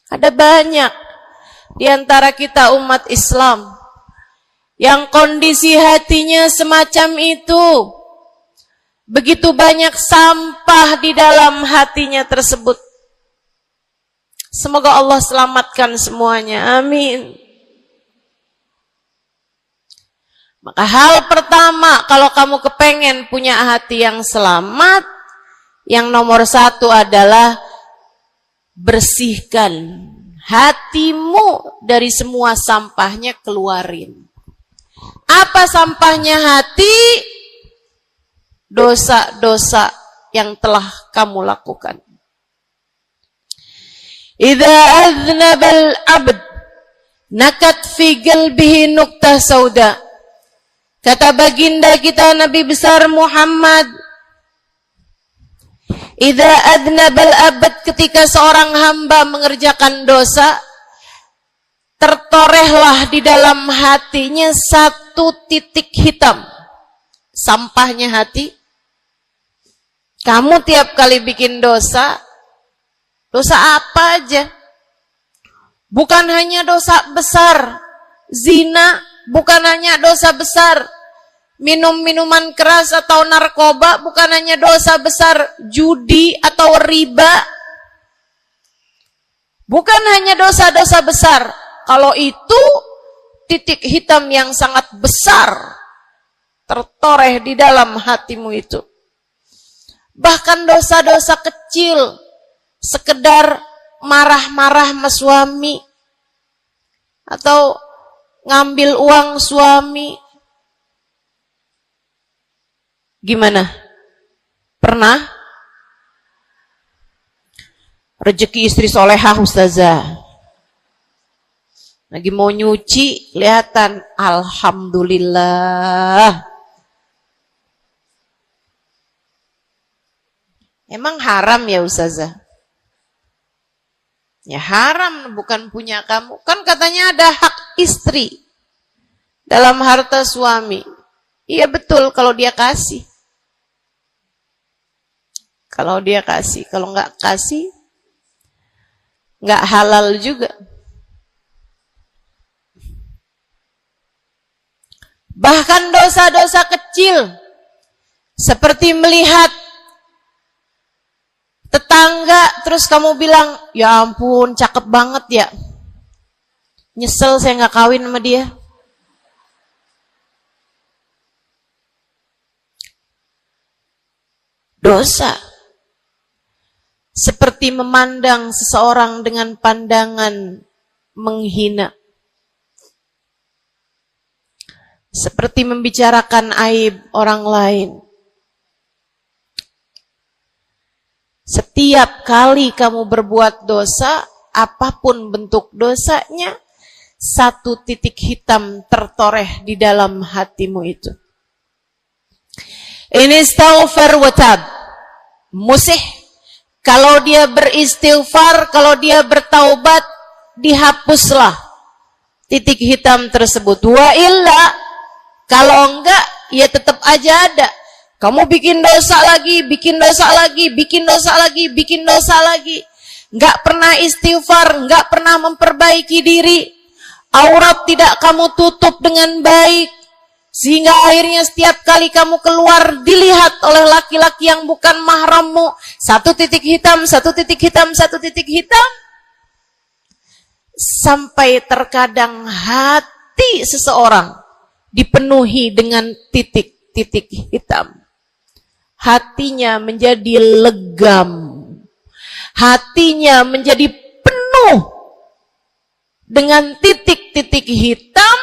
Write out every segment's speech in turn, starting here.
Ada banyak di antara kita umat Islam yang kondisi hatinya semacam itu. Begitu banyak sampah di dalam hatinya tersebut. Semoga Allah selamatkan semuanya. Amin. Maka hal pertama, kalau kamu kepengen punya hati yang selamat, yang nomor satu adalah bersihkan hatimu dari semua sampahnya, keluarin. Apa sampahnya hati? Dosa-dosa yang telah kamu lakukan. Idza aznabal abd nakat fi qalbihi nuqtah sauda. Kata baginda kita Nabi besar Muhammad, idza aznabal abd, ketika seorang hamba mengerjakan dosa, tertorehlah di dalam hatinya satu titik hitam. Sampahnya hati. Kamu tiap kali bikin dosa, dosa apa aja? Bukan hanya dosa besar, zina, bukan hanya dosa besar, minum minuman keras atau narkoba, bukan hanya dosa besar, judi atau riba, bukan hanya dosa-dosa besar. Kalau itu titik hitam yang sangat besar tertoreh di dalam hatimu itu. Bahkan dosa-dosa kecil, sekedar marah-marah sama suami, atau ngambil uang suami. Gimana? Pernah? Rezeki istri solehah ustazah. Lagi mau nyuci, kelihatan, alhamdulillah. Emang haram ya ustazah? Ya haram, bukan punya kamu. Kan katanya ada hak istri dalam harta suami. Iya betul kalau dia kasih. Kalau dia kasih, kalau nggak kasih, nggak halal juga. Bahkan dosa-dosa kecil, seperti melihat tetangga, terus kamu bilang, ya ampun, cakep banget ya. Nyesel saya nggak kawin sama dia. Dosa. Seperti memandang seseorang dengan pandangan menghina. Seperti membicarakan aib orang lain. Setiap kali kamu berbuat dosa, apapun bentuk dosanya, satu titik hitam tertoreh di dalam hatimu itu. Ini istighfar wa tab. Musih. Kalau dia beristighfar, kalau dia bertaubat, dihapuslah titik hitam tersebut. Wa illa, kalau enggak, ya tetap aja ada. Kamu bikin dosa lagi, bikin dosa lagi, bikin dosa lagi, bikin dosa lagi. Enggak pernah istighfar, enggak pernah memperbaiki diri. Aurat tidak kamu tutup dengan baik. Sehingga akhirnya setiap kali kamu keluar dilihat oleh laki-laki yang bukan mahrammu. Satu titik hitam, satu titik hitam, satu titik hitam. Sampai terkadang hati seseorang dipenuhi dengan titik-titik hitam. Hatinya menjadi legam. Hatinya menjadi penuh dengan titik-titik hitam.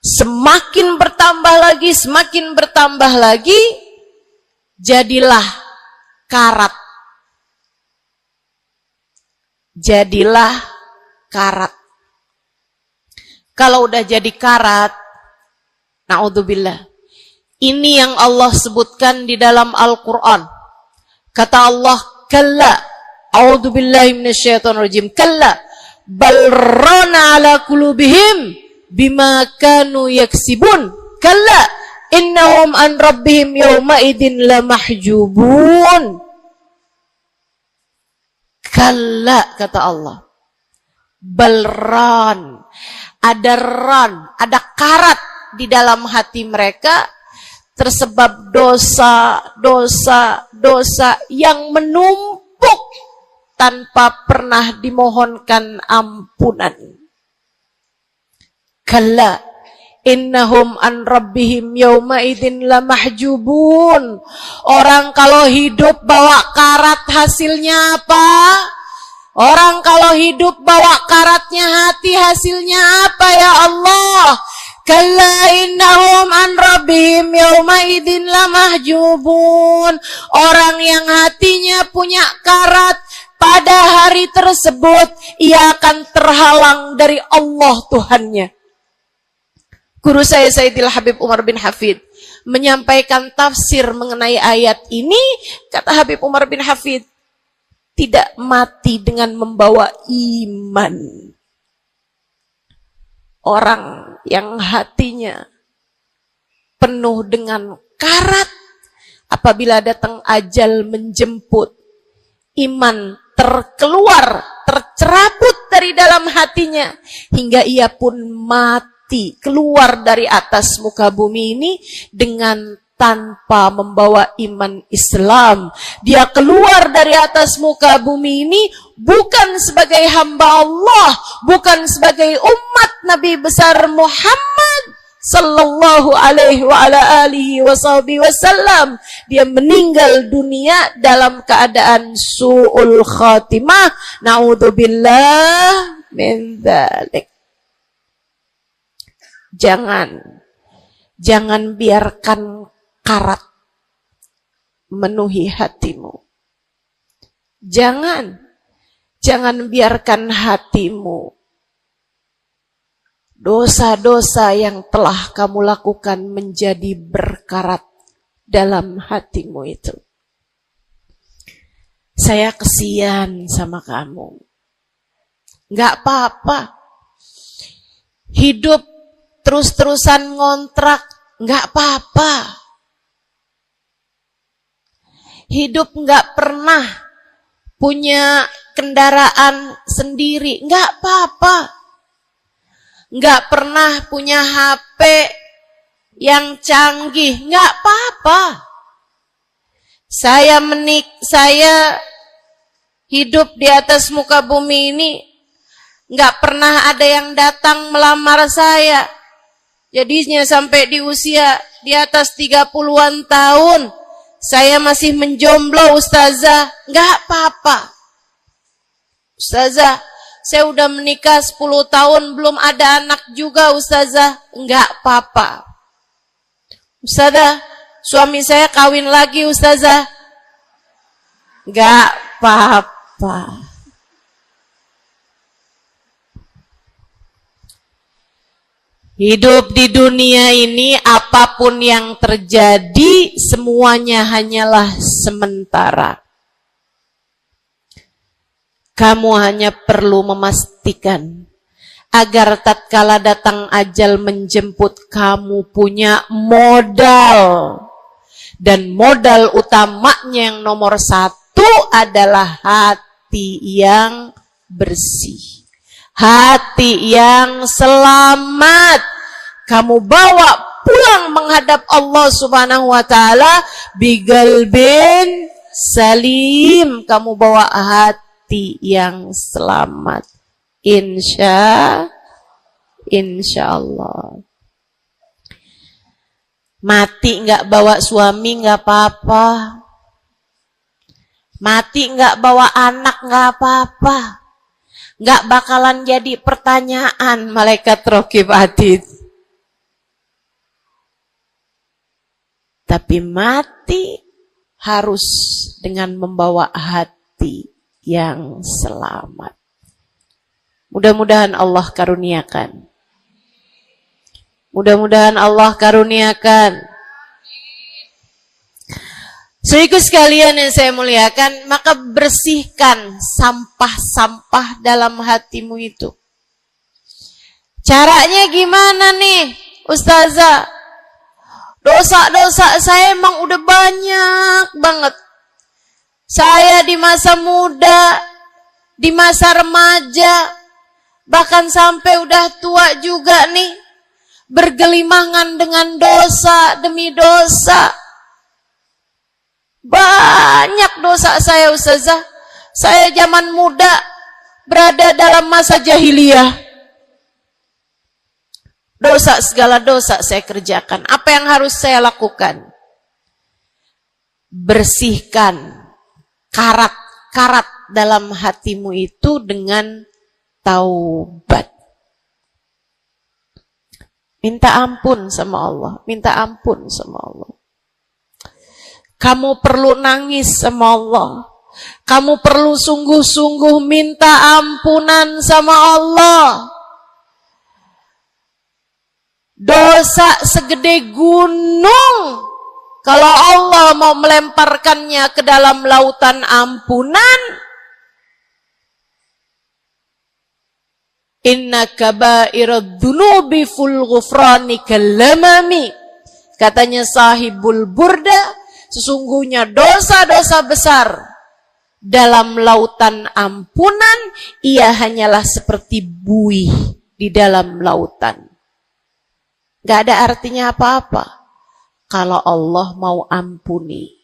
Semakin bertambah lagi, semakin bertambah lagi, jadilah karat. Jadilah karat. Kalau udah jadi karat, na'udzubillah. Ini yang Allah sebutkan di dalam Al-Quran. Kata Allah, kalla, a'udzubillahi minasyaitonirrajim, kalla, bal rana ala qulubihim bima kanu yaksibun, kalla, innahum an rabbihim yawma idin lamahjubun. Kalla, kata Allah. balran. Ada ran, ada karat di dalam hati mereka tersebab dosa yang menumpuk tanpa pernah dimohonkan ampunan. Kalla innahum an rabbihim yawma idzin lamahjubun. Orang kalau hidup bawa karat hasilnya apa? Orang kalau hidup bawa karatnya hati hasilnya apa ya Allah? Kalla innahum an rabbihim yawma idzin lamahjubun. Orang yang hatinya punya karat pada hari tersebut ia akan terhalang dari Allah Tuhannya. Guru saya Sayyidil Habib Umar bin Hafid menyampaikan tafsir mengenai ayat ini. Kata Habib Umar bin Hafid, tidak mati dengan membawa iman. Orang yang hatinya penuh dengan karat, apabila datang ajal menjemput, iman tercerabut dari dalam hatinya, hingga ia pun mati, keluar dari atas muka bumi ini dengan tanpa membawa iman Islam. Dia keluar dari atas muka bumi ini bukan sebagai hamba Allah, bukan sebagai umat Nabi besar Muhammad sallallahu alaihi wa ala alihi wasallam. Dia meninggal dunia dalam keadaan su'ul khatimah. Na'udzubillah min dzalik. Jangan biarkan karat memenuhi hatimu. Jangan biarkan hatimu dosa-dosa yang telah kamu lakukan menjadi berkarat dalam hatimu itu. Saya kesian sama kamu. Enggak apa-apa. Hidup terus-terusan ngontrak, enggak apa-apa. Hidup nggak pernah punya kendaraan sendiri, nggak apa-apa. Nggak pernah punya HP yang canggih, nggak apa-apa. Saya hidup di atas muka bumi ini, nggak pernah ada yang datang melamar saya. Jadinya sampai di usia di atas 30-an tahun, saya masih menjomblo, Ustazah. Enggak apa-apa. Ustazah, saya udah menikah 10 tahun, belum ada anak juga, Ustazah. Enggak apa-apa. Ustazah, suami saya kawin lagi, Ustazah. Enggak apa-apa. Hidup di dunia ini, apapun yang terjadi, semuanya hanyalah sementara. Kamu hanya perlu memastikan agar tatkala datang ajal menjemput, kamu punya modal. Dan modal utamanya yang nomor 1 adalah hati yang bersih. Hati yang selamat. Kamu bawa pulang menghadap Allah Subhanahu wa ta'ala bigalbin salim. Kamu bawa hati yang selamat. Insya Allah. Mati nggak bawa suami nggak apa-apa. Mati nggak bawa anak nggak apa-apa. Nggak bakalan jadi pertanyaan malaikat raqib atid. Tapi mati harus dengan membawa hati yang selamat. Mudah-mudahan Allah karuniakan. Mudah-mudahan Allah karuniakan. Saudaraku sekalian yang saya muliakan, maka bersihkan sampah-sampah dalam hatimu itu. Caranya gimana nih, Ustazah? Dosa-dosa saya emang udah banyak banget. Saya di masa muda, di masa remaja, Bahkan sampai udah tua juga nih, bergelimangan dengan dosa demi dosa. Banyak dosa saya, Ustazah. Saya zaman muda berada dalam masa jahiliyah. Dosa, segala dosa saya kerjakan. Apa yang harus saya lakukan? Bersihkan karat-karat dalam hatimu itu dengan taubat. Minta ampun sama Allah, minta ampun sama Allah. Kamu perlu nangis sama Allah. Kamu perlu sungguh-sungguh minta ampunan sama Allah. Dosa segede gunung, kalau Allah mau melemparkannya ke dalam lautan ampunan, inna kaba'irad dunubi ful ghufrani kallamami. Katanya sahibul burda, sesungguhnya dosa-dosa besar dalam lautan ampunan, ia hanyalah seperti buih di dalam lautan. Gak ada artinya apa-apa kalau Allah mau ampuni.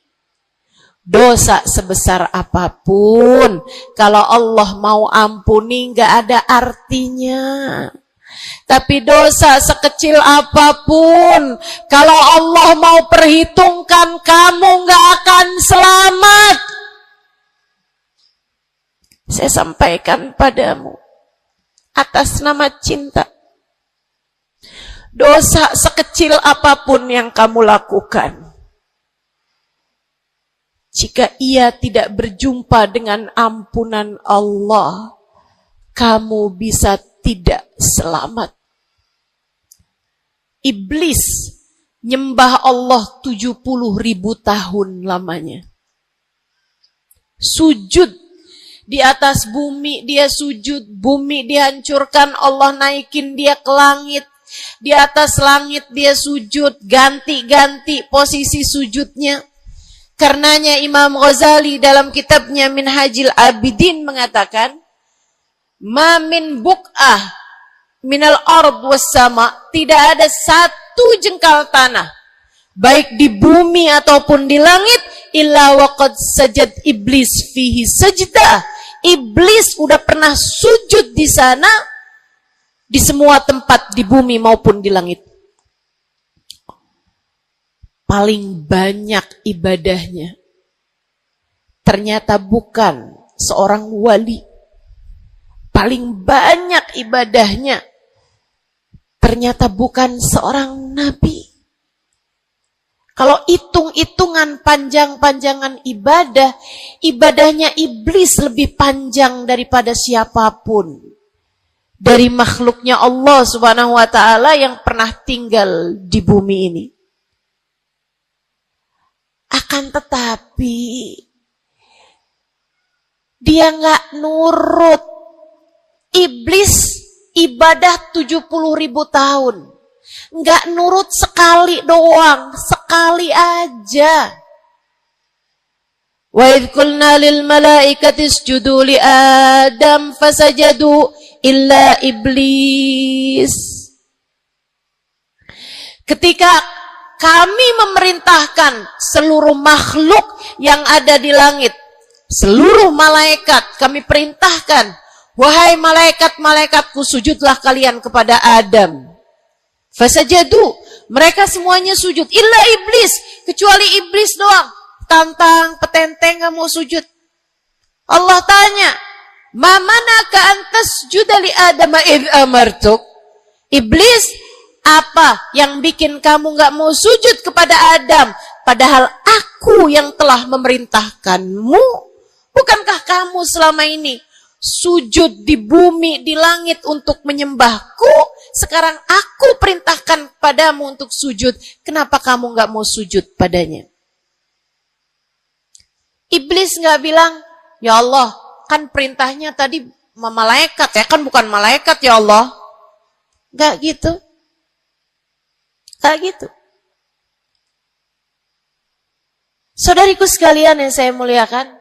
Dosa sebesar apapun, kalau Allah mau ampuni gak ada artinya. Tapi dosa sekecil apapun, kalau Allah mau perhitungkan, kamu gak akan selamat. Saya sampaikan padamu atas nama cinta. Dosa sekecil apapun yang kamu lakukan, jika ia tidak berjumpa dengan ampunan Allah, kamu bisa tidak selamat. Iblis nyembah Allah 70.000 tahun lamanya. Sujud di atas bumi, dia sujud, bumi dihancurkan, Allah naikin dia ke langit. Di atas langit dia sujud, ganti-ganti posisi sujudnya. Karenanya Imam Ghazali dalam kitabnya Minhajil Abidin mengatakan, ma min buk'ah minal ard was sama, tidak ada satu jengkal tanah, baik di bumi ataupun di langit, illa waqad sajad iblis fihi sajdah. Iblis udah pernah sujud di sana, di semua tempat di bumi maupun di langit. Paling banyak ibadahnya ternyata bukan seorang wali. Paling banyak ibadahnya ternyata bukan seorang nabi. Kalau hitung-hitungan panjang-panjangan ibadah, ibadahnya iblis lebih panjang daripada siapapun dari makhluknya Allah Subhanahu wa ta'ala yang pernah tinggal di bumi ini. Akan tetapi dia nggak nurut. Iblis ibadah 70.000 tahun, nggak nurut sekali doang, sekali aja. Wa idh qulna lil malaikati isjudu li Adam fasajadu illa iblis. Ketika kami memerintahkan seluruh makhluk yang ada di langit, seluruh malaikat kami perintahkan, wahai malaikat-malaikatku, sujudlah kalian kepada Adam. Fasajadu, mereka semuanya sujud, illa iblis, kecuali iblis doang, tantang petenteng gak mau sujud. Allah tanya, ma manaka antas judali Adam id amartuk? Iblis, apa yang bikin kamu gak mau sujud kepada Adam, padahal aku yang telah memerintahkanmu? Bukankah kamu selama ini sujud di bumi, di langit untuk menyembahku? Sekarang aku perintahkan padamu untuk sujud, kenapa kamu gak mau sujud padanya? Iblis gak bilang, ya Allah, kan perintahnya tadi malaikat, ya kan bukan malaikat ya Allah. Gak gitu. Gak gitu. Saudariku sekalian yang saya muliakan,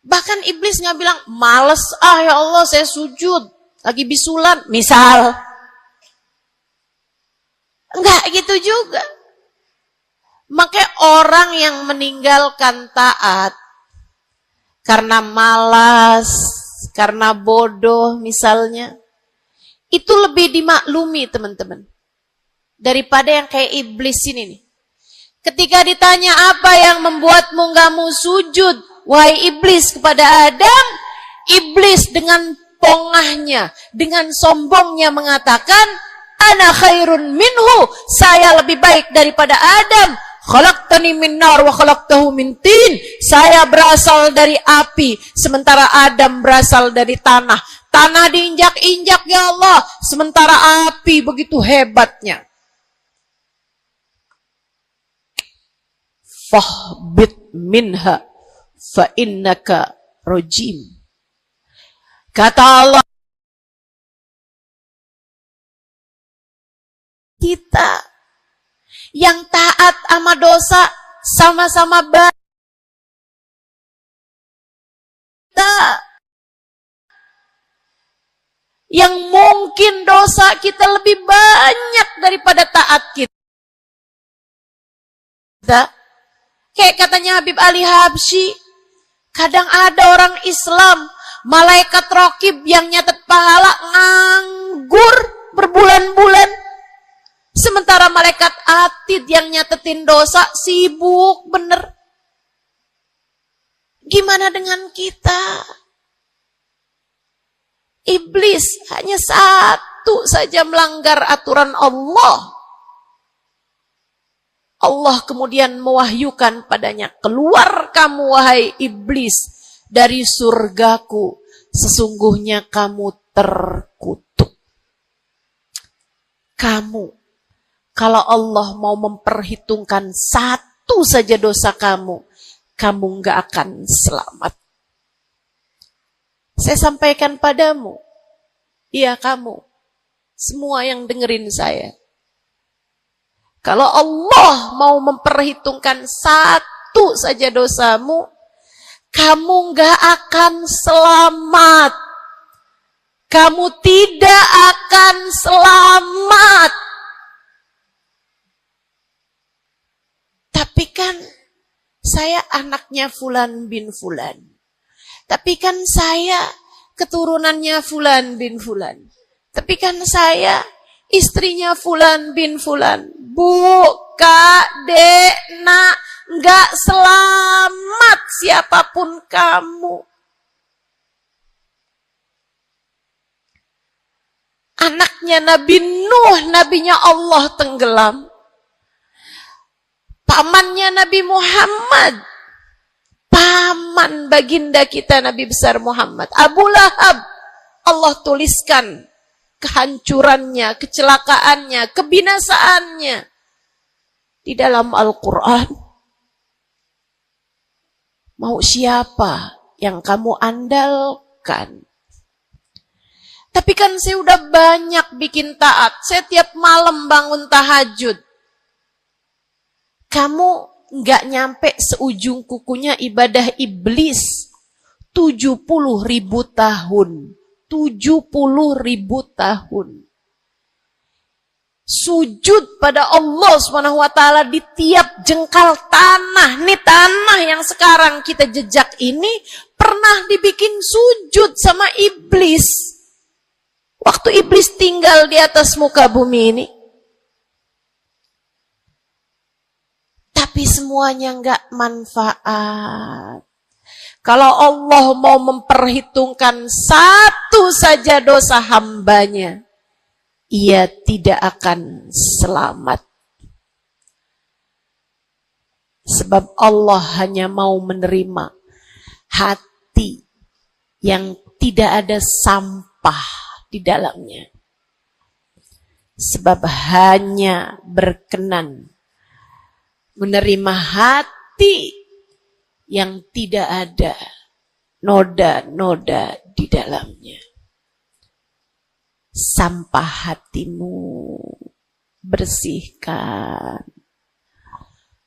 bahkan iblis gak bilang, males ya Allah saya sujud, lagi bisulan, misal. Enggak gitu juga. Makanya orang yang meninggalkan taat karena malas, karena bodoh misalnya, itu lebih dimaklumi teman-teman. Daripada yang kayak iblis ini nih. Ketika ditanya apa yang membuatmu gak mau sujud, wahai iblis, kepada Adam, iblis dengan pongahnya, dengan sombongnya mengatakan, ana khairun minhu, saya lebih baik daripada Adam. Khalaqtani min nar wa khalaqtahu min tin. Saya berasal dari api, sementara Adam berasal dari tanah. Tanah diinjak-injak ya Allah, sementara api begitu hebatnya. Fahbit minha fa innaka rajim. Kata Allah, kita yang taat sama dosa sama-sama baik. Yang mungkin dosa kita lebih banyak daripada taat kita. Kayak katanya Habib Ali Habsyi, kadang ada orang Islam, malaikat raqib yang nyatet pahala nganggur berbulan-bulan. Sementara malaikat atid yang nyatetin dosa sibuk bener. Gimana dengan kita? Iblis hanya satu saja melanggar aturan Allah. Allah kemudian mewahyukan padanya, keluar kamu wahai iblis dari surgaku, sesungguhnya kamu terkutuk. Kamu, kalau Allah mau memperhitungkan satu saja dosa kamu, kamu nggak akan selamat. Saya sampaikan padamu, iya kamu, semua yang dengerin saya. Kalau Allah mau memperhitungkan satu saja dosamu, kamu nggak akan selamat. Kamu tidak akan selamat. Tapi kan saya anaknya Fulan bin Fulan. Tapi kan saya keturunannya Fulan bin Fulan. Tapi kan saya istrinya Fulan bin Fulan. Bu, Kak, Dek, Nak, nggak selamat siapapun kamu. Anaknya Nabi Nuh, nabinya Allah tenggelam. Pamannya Nabi Muhammad, paman baginda kita Nabi besar Muhammad, Abu Lahab, Allah tuliskan kehancurannya, kecelakaannya, kebinasaannya di dalam Al-Quran. Mau siapa yang kamu andalkan? Tapi kan saya udah banyak bikin taat. Saya tiap malam bangun tahajud. Kamu nggak nyampe seujung kukunya ibadah iblis 70.000 tahun. 70.000 tahun. Sujud pada Allah SWT di tiap jengkal tanah. Nih tanah yang sekarang kita jejak ini pernah dibikin sujud sama iblis. Waktu iblis tinggal di atas muka bumi ini. Tapi semuanya nggak manfaat. Kalau Allah mau memperhitungkan satu saja dosa hambanya, ia tidak akan selamat. Sebab Allah hanya mau menerima hati yang tidak ada sampah di dalamnya. Sebab hanya berkenan menerima hati yang tidak ada noda-noda di dalamnya. Sampah hatimu bersihkan.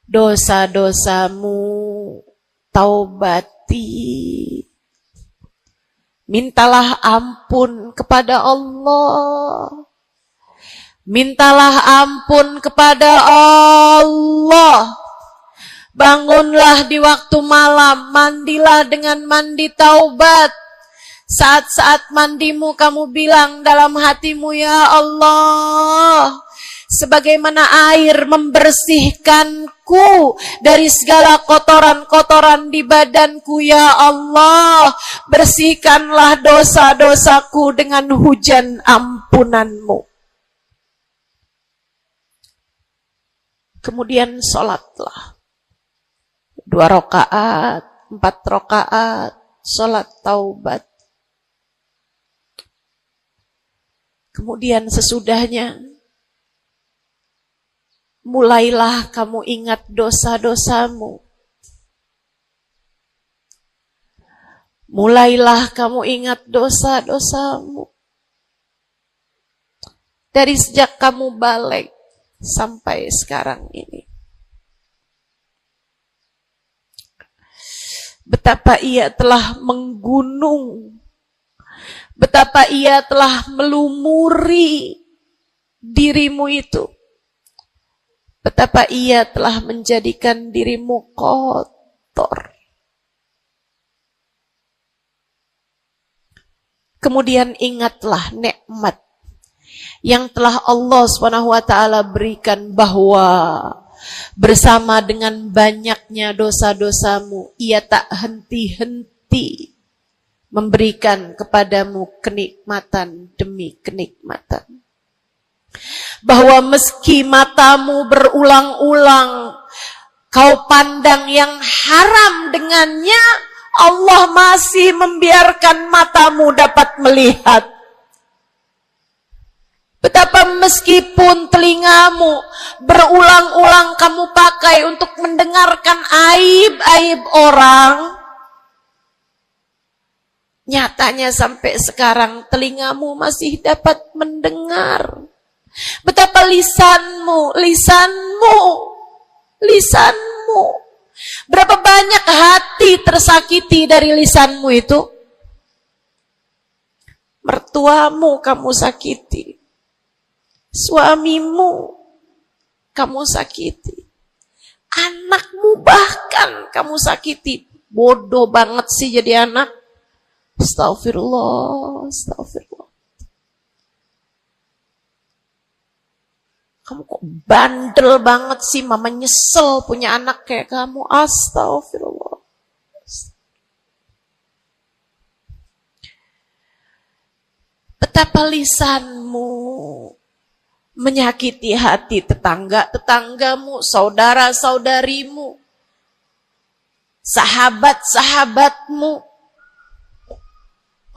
Dosa-dosamu taubati. Mintalah ampun kepada Allah. Mintalah ampun kepada Allah. Bangunlah di waktu malam, mandilah dengan mandi taubat. Saat-saat mandimu kamu bilang dalam hatimu, ya Allah, sebagaimana air membersihkanku dari segala kotoran-kotoran di badanku, ya Allah, bersihkanlah dosa-dosaku dengan hujan ampunanmu. Kemudian sholatlah 2 rakaat, 4 rakaat, sholat taubat. Kemudian sesudahnya, mulailah kamu ingat dosa-dosamu. Mulailah kamu ingat dosa-dosamu. Dari sejak kamu balik sampai sekarang ini. Betapa ia telah menggunung. Betapa ia telah melumuri dirimu itu. Betapa ia telah menjadikan dirimu kotor. Kemudian ingatlah nikmat yang telah Allah SWT berikan, bahwa bersama dengan banyaknya dosa-dosamu, ia tak henti-henti memberikan kepadamu kenikmatan demi kenikmatan. Bahwa meski matamu berulang-ulang kau pandang yang haram dengannya, Allah masih membiarkan matamu dapat melihat. Betapa meskipun telingamu berulang-ulang kamu pakai untuk mendengarkan aib-aib orang, nyatanya sampai sekarang telingamu masih dapat mendengar. Betapa lisanmu, berapa banyak hati tersakiti dari lisanmu itu. Mertuamu kamu sakiti, suamimu kamu sakiti, anakmu bahkan kamu sakiti. Bodoh banget sih jadi anak. Astagfirullah. Kamu kok bandel banget sih, mama nyesel punya anak kayak kamu. Astagfirullah. Betapa lisanmu menyakiti hati tetanggamu, saudara-saudarimu, sahabat-sahabatmu,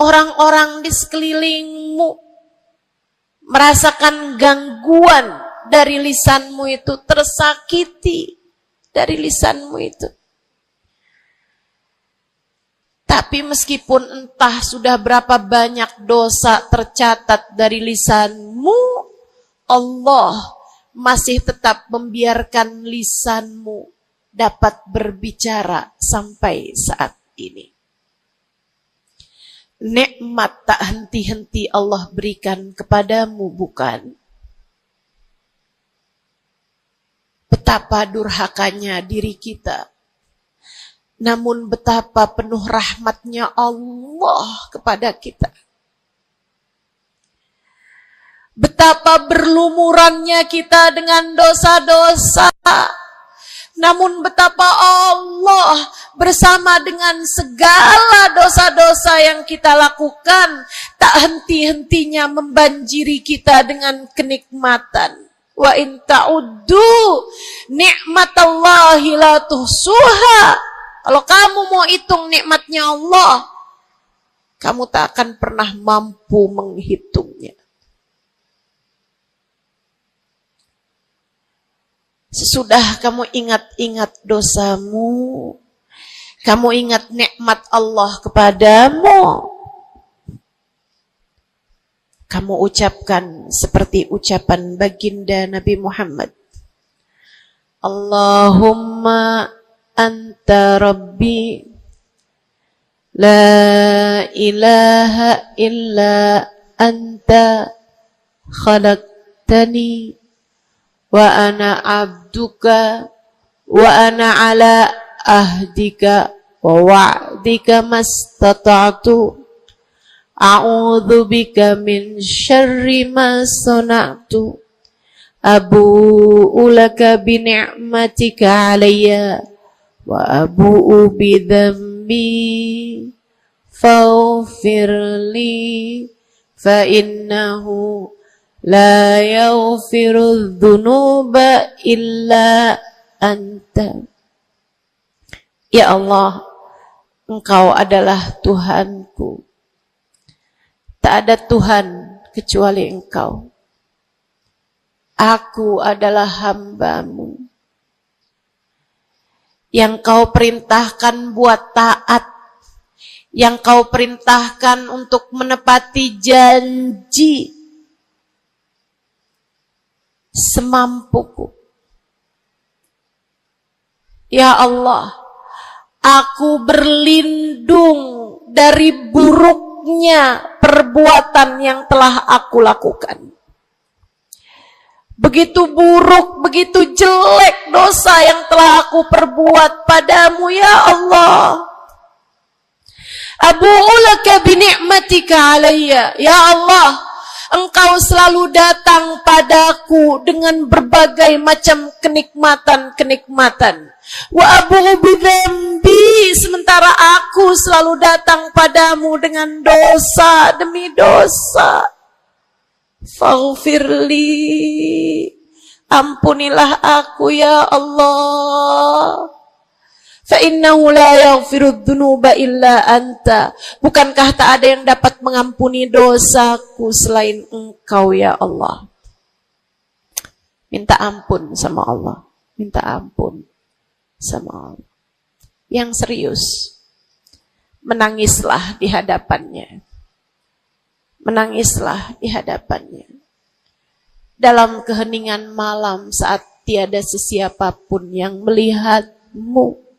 orang-orang di sekelilingmu, merasakan gangguan dari lisanmu itu, tersakiti dari lisanmu itu. Tapi meskipun entah sudah berapa banyak dosa tercatat dari lisanmu, Allah masih tetap membiarkan lisanmu dapat berbicara sampai saat ini. Nikmat tak henti-henti Allah berikan kepadamu, bukan? Betapa durhakanya diri kita. Namun betapa penuh rahmatnya Allah kepada kita. Betapa berlumurannya kita dengan dosa-dosa. Namun betapa Allah bersama dengan segala dosa-dosa yang kita lakukan, tak henti-hentinya membanjiri kita dengan kenikmatan. Wa in ta'uddu ni'matallahi la tuhsuha. Kalau kamu mau hitung nikmatnya Allah, kamu tak akan pernah mampu menghitungnya. Sesudah kamu ingat-ingat dosamu, kamu ingat nikmat Allah kepadamu, kamu ucapkan seperti ucapan baginda Nabi Muhammad. Allahumma anta rabbi La ilaha illa anta khalaqtani wa ana abduka wa ana ala ahdika wa wa'dika mastata'tu a'udzu bika min syarri ma sana'tu abu'u laka bi ni'matika 'alayya wa abu'u bi dhanbi faghfirli fa innahu la yaghfiru dzunuba illa anta. Ya Allah, Engkau adalah Tuhanku. Tak ada Tuhan kecuali Engkau. Aku adalah hamba-Mu yang Kau perintahkan buat taat, yang Kau perintahkan untuk menepati janji semampuku. Ya Allah, aku berlindung dari buruknya perbuatan yang telah aku lakukan. Begitu buruk, begitu jelek dosa yang telah aku perbuat padamu, ya Allah. Abu'u laka bi ni'matika 'alayya. Ya Allah, Engkau selalu datang padaku dengan berbagai macam kenikmatan-kenikmatan. Wa abu'u bi dzambi, sementara aku selalu datang padamu dengan dosa demi dosa. Faghfirli, ampunilah aku ya Allah. Fa innahu la yaghfiru dzunuba illa anta. Bukankah tak ada yang dapat mengampuni dosaku selain Engkau ya Allah. Minta ampun sama Allah. Minta ampun sama Allah. Yang serius, menangislah di hadapannya. Menangislah di hadapannya. Dalam keheningan malam saat tiada sesiapapun yang melihatmu.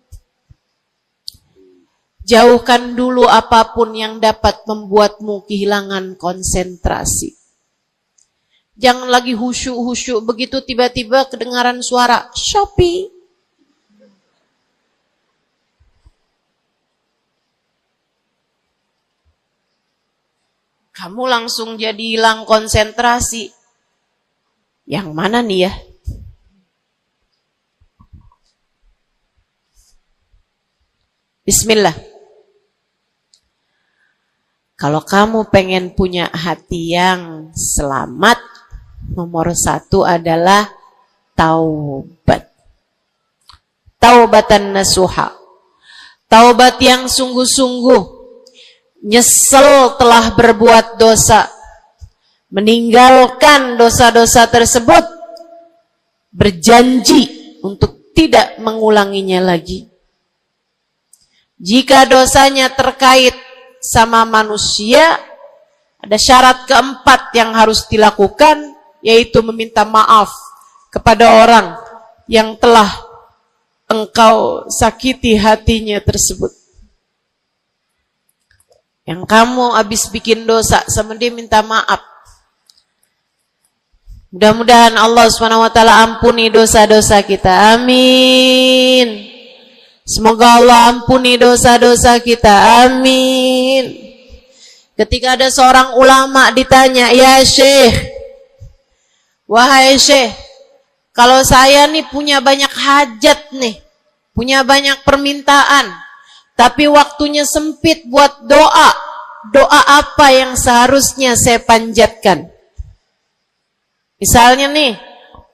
Jauhkan dulu apapun yang dapat membuatmu kehilangan konsentrasi. Jangan lagi khusyuk-khusyuk begitu tiba-tiba kedengaran suara Shopee. Kamu langsung jadi hilang konsentrasi. Yang mana nih ya? Bismillah. Kalau kamu pengen punya hati yang selamat, nomor 1 adalah taubat. Taubatan nasuha. Taubat yang sungguh-sungguh. Nyesel telah berbuat dosa, meninggalkan dosa-dosa tersebut, berjanji untuk tidak mengulanginya lagi. Jika dosanya terkait sama manusia, ada syarat keempat yang harus dilakukan, yaitu meminta maaf kepada orang yang telah engkau sakiti hatinya tersebut. Yang kamu habis bikin dosa sama dia minta maaf. Mudah-mudahan Allah SWT ampuni dosa-dosa kita. Amin. Semoga Allah ampuni dosa-dosa kita. Amin. Ketika ada seorang ulama ditanya, ya Syekh, wahai Syekh, kalau saya nih punya banyak hajat nih, punya banyak permintaan, tapi waktunya sempit buat doa. Doa apa yang seharusnya saya panjatkan? Misalnya nih,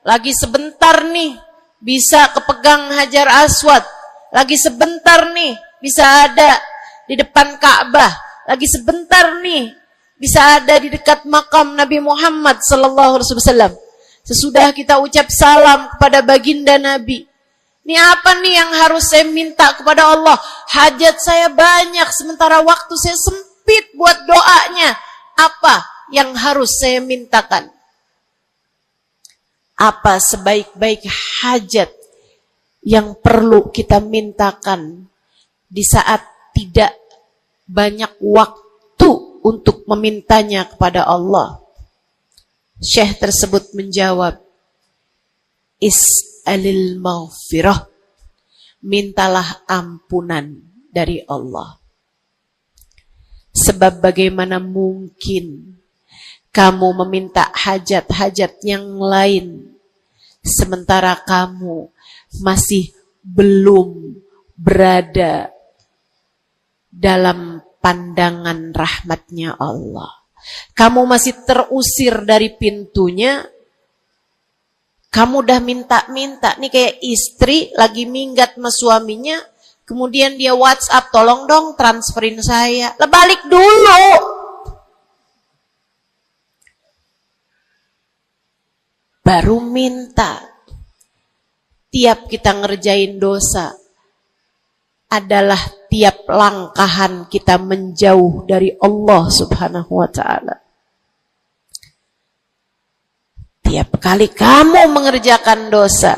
lagi sebentar nih bisa kepegang Hajar Aswad. Lagi sebentar nih bisa ada di depan Ka'bah. Lagi sebentar nih bisa ada di dekat makam Nabi Muhammad sallallahu alaihi wasallam. Sesudah kita ucap salam kepada baginda Nabi. Ini apa nih yang harus saya minta kepada Allah? Hajat saya banyak, sementara waktu saya sempit buat doanya. Apa yang harus saya mintakan? Apa sebaik-baik hajat yang perlu kita mintakan di saat tidak banyak waktu untuk memintanya kepada Allah. Syekh tersebut menjawab, is'alil maghfirah, mintalah ampunan dari Allah. Sebab bagaimana mungkin kamu meminta hajat-hajat yang lain sementara kamu masih belum berada dalam pandangan rahmatnya Allah. Kamu masih terusir dari pintunya. Kamu udah minta-minta. Nih kayak istri lagi minggat sama suaminya. Kemudian dia WhatsApp, tolong dong transferin saya. Lah balik dulu. Baru minta. Tiap kita ngerjain dosa adalah tiap langkahan kita menjauh dari Allah Subhanahu wa ta'ala. Tiap kali kamu mengerjakan dosa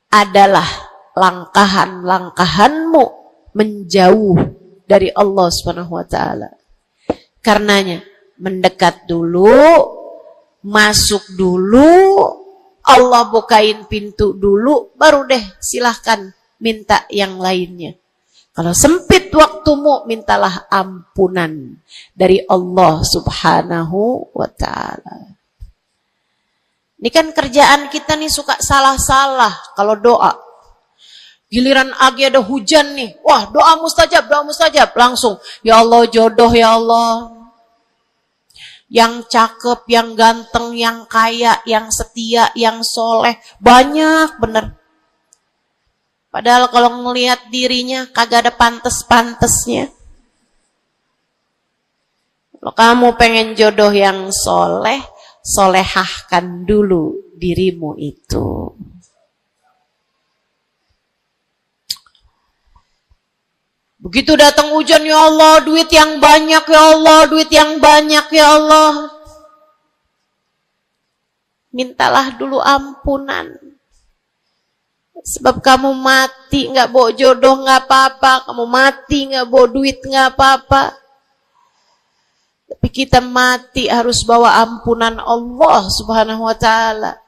adalah langkahan-langkahanmu menjauh dari Allah Subhanahu wa ta'ala. Karenanya mendekat dulu, masuk dulu, Allah bukain pintu dulu, baru deh silahkan minta yang lainnya. Kalau sempit waktumu, mintalah ampunan dari Allah Subhanahu wa ta'ala. Ini kan kerjaan kita nih suka salah-salah kalau doa. Giliran lagi ada hujan nih, wah doa mustajab, langsung. Ya Allah jodoh ya Allah. Yang cakep, yang ganteng, yang kaya, yang setia, yang soleh. Banyak bener. Padahal kalau ngelihat dirinya kagak ada pantes-pantesnya. Kalau kamu pengen jodoh yang soleh, solehahkan dulu dirimu itu. Begitu datang hujan, ya Allah, duit yang banyak ya Allah, duit yang banyak ya Allah. Mintalah dulu ampunan. Sebab kamu mati gak bawa jodoh gak apa-apa, kamu mati gak bawa duit gak apa-apa. Tapi kita mati harus bawa ampunan Allah Subhanahu wa ta'ala.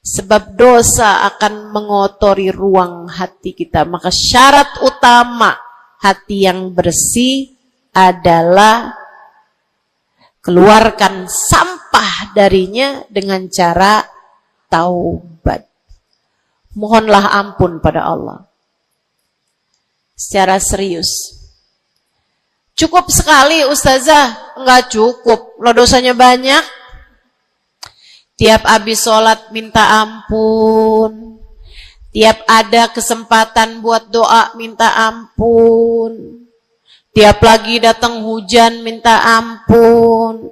Sebab dosa akan mengotori ruang hati kita. Maka syarat utama hati yang bersih adalah keluarkan sampah darinya dengan cara taubat. Mohonlah ampun pada Allah. Secara serius. Cukup sekali ustazah? Enggak cukup. Lo dosanya banyak. Tiap habis sholat minta ampun. Tiap ada kesempatan buat doa minta ampun. Tiap lagi datang hujan minta ampun.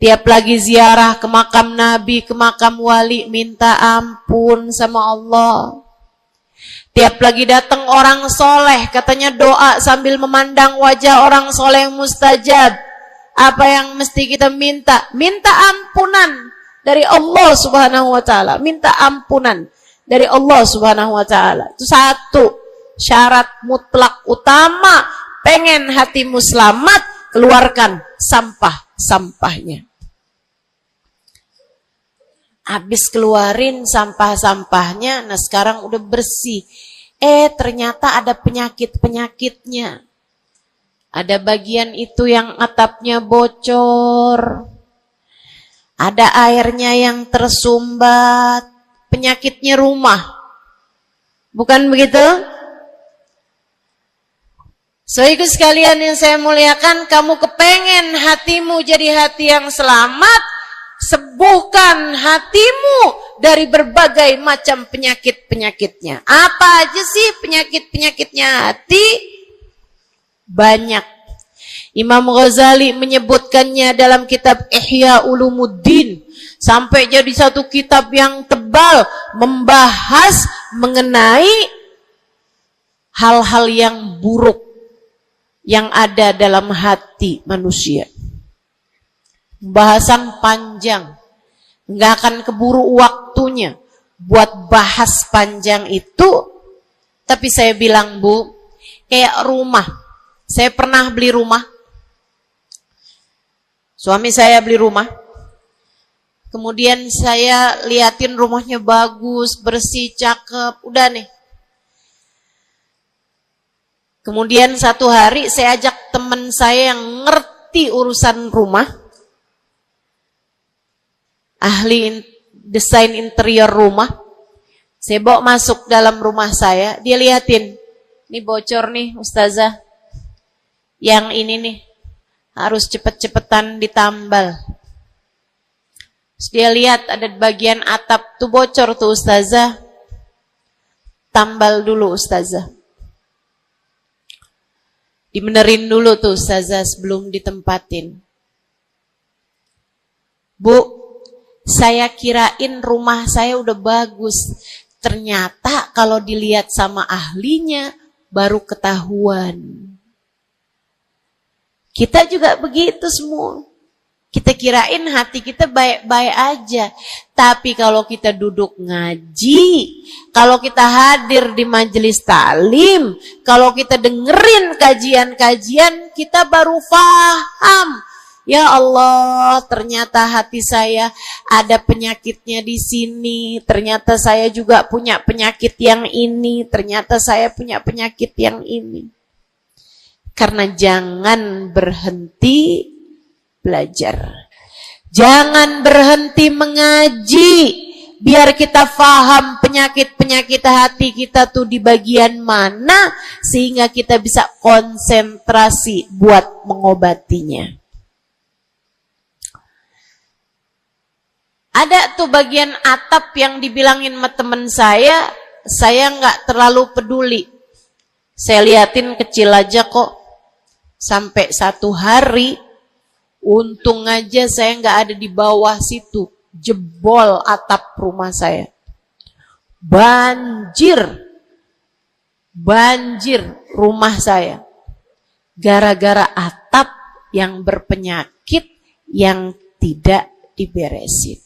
Tiap lagi ziarah ke makam Nabi, ke makam wali, minta ampun sama Allah. Tiap lagi datang orang soleh, katanya doa sambil memandang wajah orang soleh yang mustajab. Apa yang mesti kita minta? Minta ampunan dari Allah Subhanahu wa ta'ala. Minta ampunan dari Allah Subhanahu wa ta'ala. Itu satu syarat mutlak utama. Pengen hatimu selamat, keluarkan sampah-sampahnya. Habis keluarin sampah-sampahnya, nah sekarang udah bersih. Ternyata ada penyakit-penyakitnya. Ada bagian itu yang atapnya bocor. Ada airnya yang tersumbat. Penyakitnya rumah. Bukan begitu? Saudaraku sekalian yang saya muliakan, kamu kepengen hatimu jadi hati yang selamat, sembuhkan hatimu dari berbagai macam penyakit-penyakitnya. Apa aja sih penyakit-penyakitnya hati? Banyak. Imam Ghazali menyebutkannya dalam kitab Ihya Ulumuddin. Sampai jadi satu kitab yang tebal membahas mengenai hal-hal yang buruk yang ada dalam hati manusia. Bahasan panjang, nggak akan keburu waktunya buat bahas panjang itu. Tapi saya bilang Bu, kayak rumah, Saya pernah beli rumah. Suami saya beli rumah. Kemudian saya liatin rumahnya bagus, bersih, cakep. Udah nih. Kemudian satu hari saya ajak teman saya yang ngerti urusan rumah. Ahli desain interior rumah. Saya bawa masuk dalam rumah saya. Dia liatin. Ini bocor nih Ustazah. Yang ini nih. Harus cepet-cepetan ditambal. Terus dia lihat ada bagian atap tuh bocor tuh Ustazah. Tambal dulu Ustazah. Dibenerin dulu tuh Ustazah sebelum ditempatin. Bu, saya kirain rumah saya udah bagus. Ternyata kalau dilihat sama ahlinya baru ketahuan. Kita juga begitu semua. Kita kirain hati kita baik-baik aja. Tapi kalau kita duduk ngaji, kalau kita hadir di majelis taklim, kalau kita dengerin kajian-kajian, kita baru paham. Ya Allah, ternyata hati saya ada penyakitnya di sini. Ternyata saya juga punya penyakit yang ini. Ternyata saya punya penyakit yang ini. Karena jangan berhenti belajar. Jangan berhenti mengaji. Biar kita paham penyakit-penyakit hati kita tuh di bagian mana. Sehingga kita bisa konsentrasi buat mengobatinya. Ada tuh bagian atap yang dibilangin sama temen saya nggak terlalu peduli. Saya liatin kecil aja kok. Sampai satu hari, untung aja saya nggak ada di bawah situ. Jebol atap rumah saya. Banjir rumah saya. Gara-gara atap yang berpenyakit yang tidak diberesin.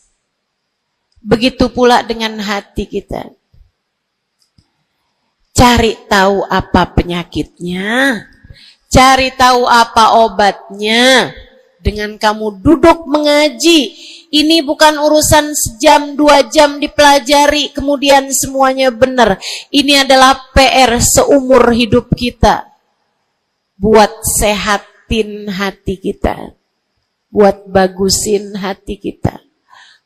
Begitu pula dengan hati kita. Cari tahu apa penyakitnya. Cari tahu apa obatnya. Dengan kamu duduk mengaji. Ini bukan urusan sejam, 2 jam dipelajari. Kemudian semuanya benar. Ini adalah PR seumur hidup kita. Buat sehatin hati kita. Buat bagusin hati kita.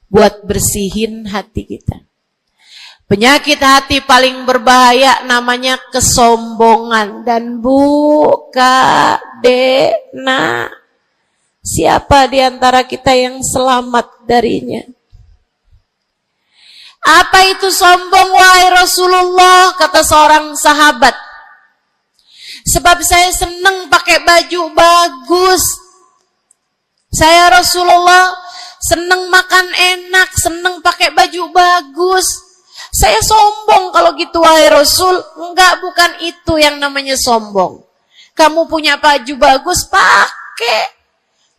Buat bersihin hati kita. Penyakit hati paling berbahaya namanya kesombongan. Dan Bu, Kak, Dek, Nak, siapa di antara kita yang selamat darinya? Apa itu sombong, wahai Rasulullah? Kata seorang sahabat. Sebab saya senang pakai baju bagus. Saya Rasulullah senang makan enak, senang pakai baju bagus. Saya sombong kalau gitu wahai Rasul. Enggak, bukan itu yang namanya sombong. Kamu punya baju bagus, pakai.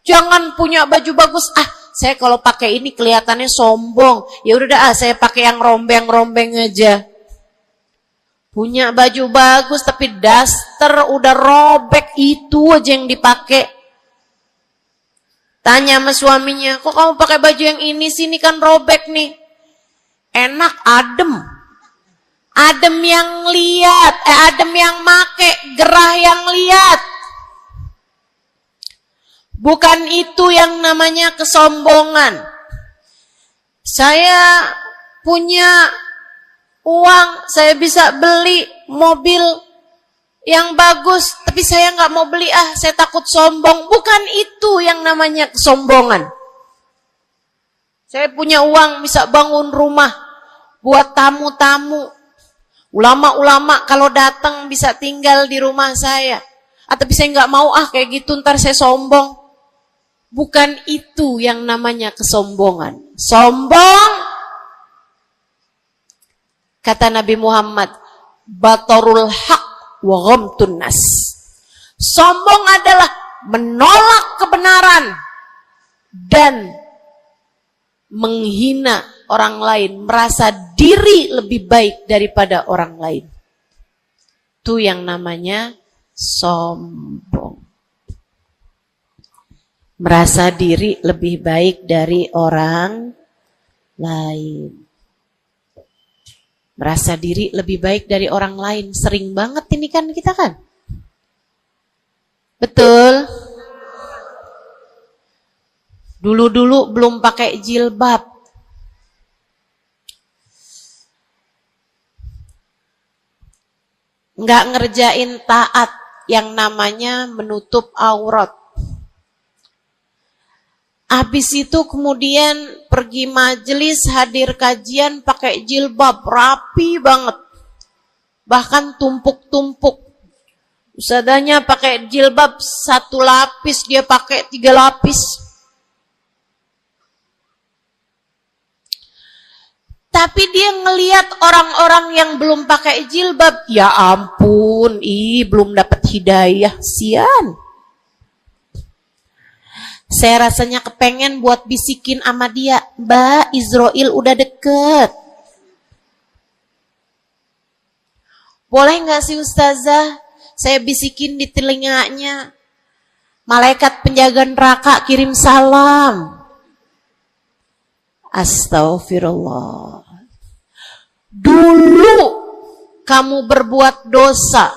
Jangan punya baju bagus. Saya kalau pakai ini kelihatannya sombong. Ya udah saya pakai yang rombeng-rombeng aja. Punya baju bagus tapi daster udah robek, itu aja yang dipakai. Tanya sama suaminya, kok kamu pakai baju yang ini sini kan robek nih. Enak, adem. Adem yang lihat, adem yang make, gerah yang lihat. Bukan itu yang namanya kesombongan. Saya punya uang, saya bisa beli mobil yang bagus, tapi saya nggak mau beli, saya takut sombong. Bukan itu yang namanya kesombongan. Saya punya uang, bisa bangun rumah buat tamu-tamu. Ulama-ulama kalau datang bisa tinggal di rumah saya. Tapi saya nggak mau kayak gitu, ntar saya sombong. Bukan itu yang namanya kesombongan. Sombong, kata Nabi Muhammad, batarul haq wa ghamtun nas. Sombong adalah menolak kebenaran dan menghina orang lain, merasa diri lebih baik daripada orang lain. Itu yang namanya sombong. Merasa diri lebih baik dari orang lain. Merasa diri lebih baik dari orang lain. Sering banget ini kan kita kan. Betul? Dulu-dulu belum pakai jilbab. Nggak ngerjain taat yang namanya menutup aurat. Habis itu kemudian pergi majelis, hadir kajian pakai jilbab, rapi banget. Bahkan tumpuk-tumpuk. Ustadzanya pakai jilbab 1 lapis, dia pakai 3 lapis. Tapi dia ngelihat orang-orang yang belum pakai jilbab, ya ampun, belum dapat hidayah, sian. Saya rasanya kepengen buat bisikin sama dia, Mbak, Israel udah deket. Boleh gak sih Ustazah, saya bisikin di telinganya, malaikat penjaga neraka kirim salam. Astagfirullah. Dulu kamu berbuat dosa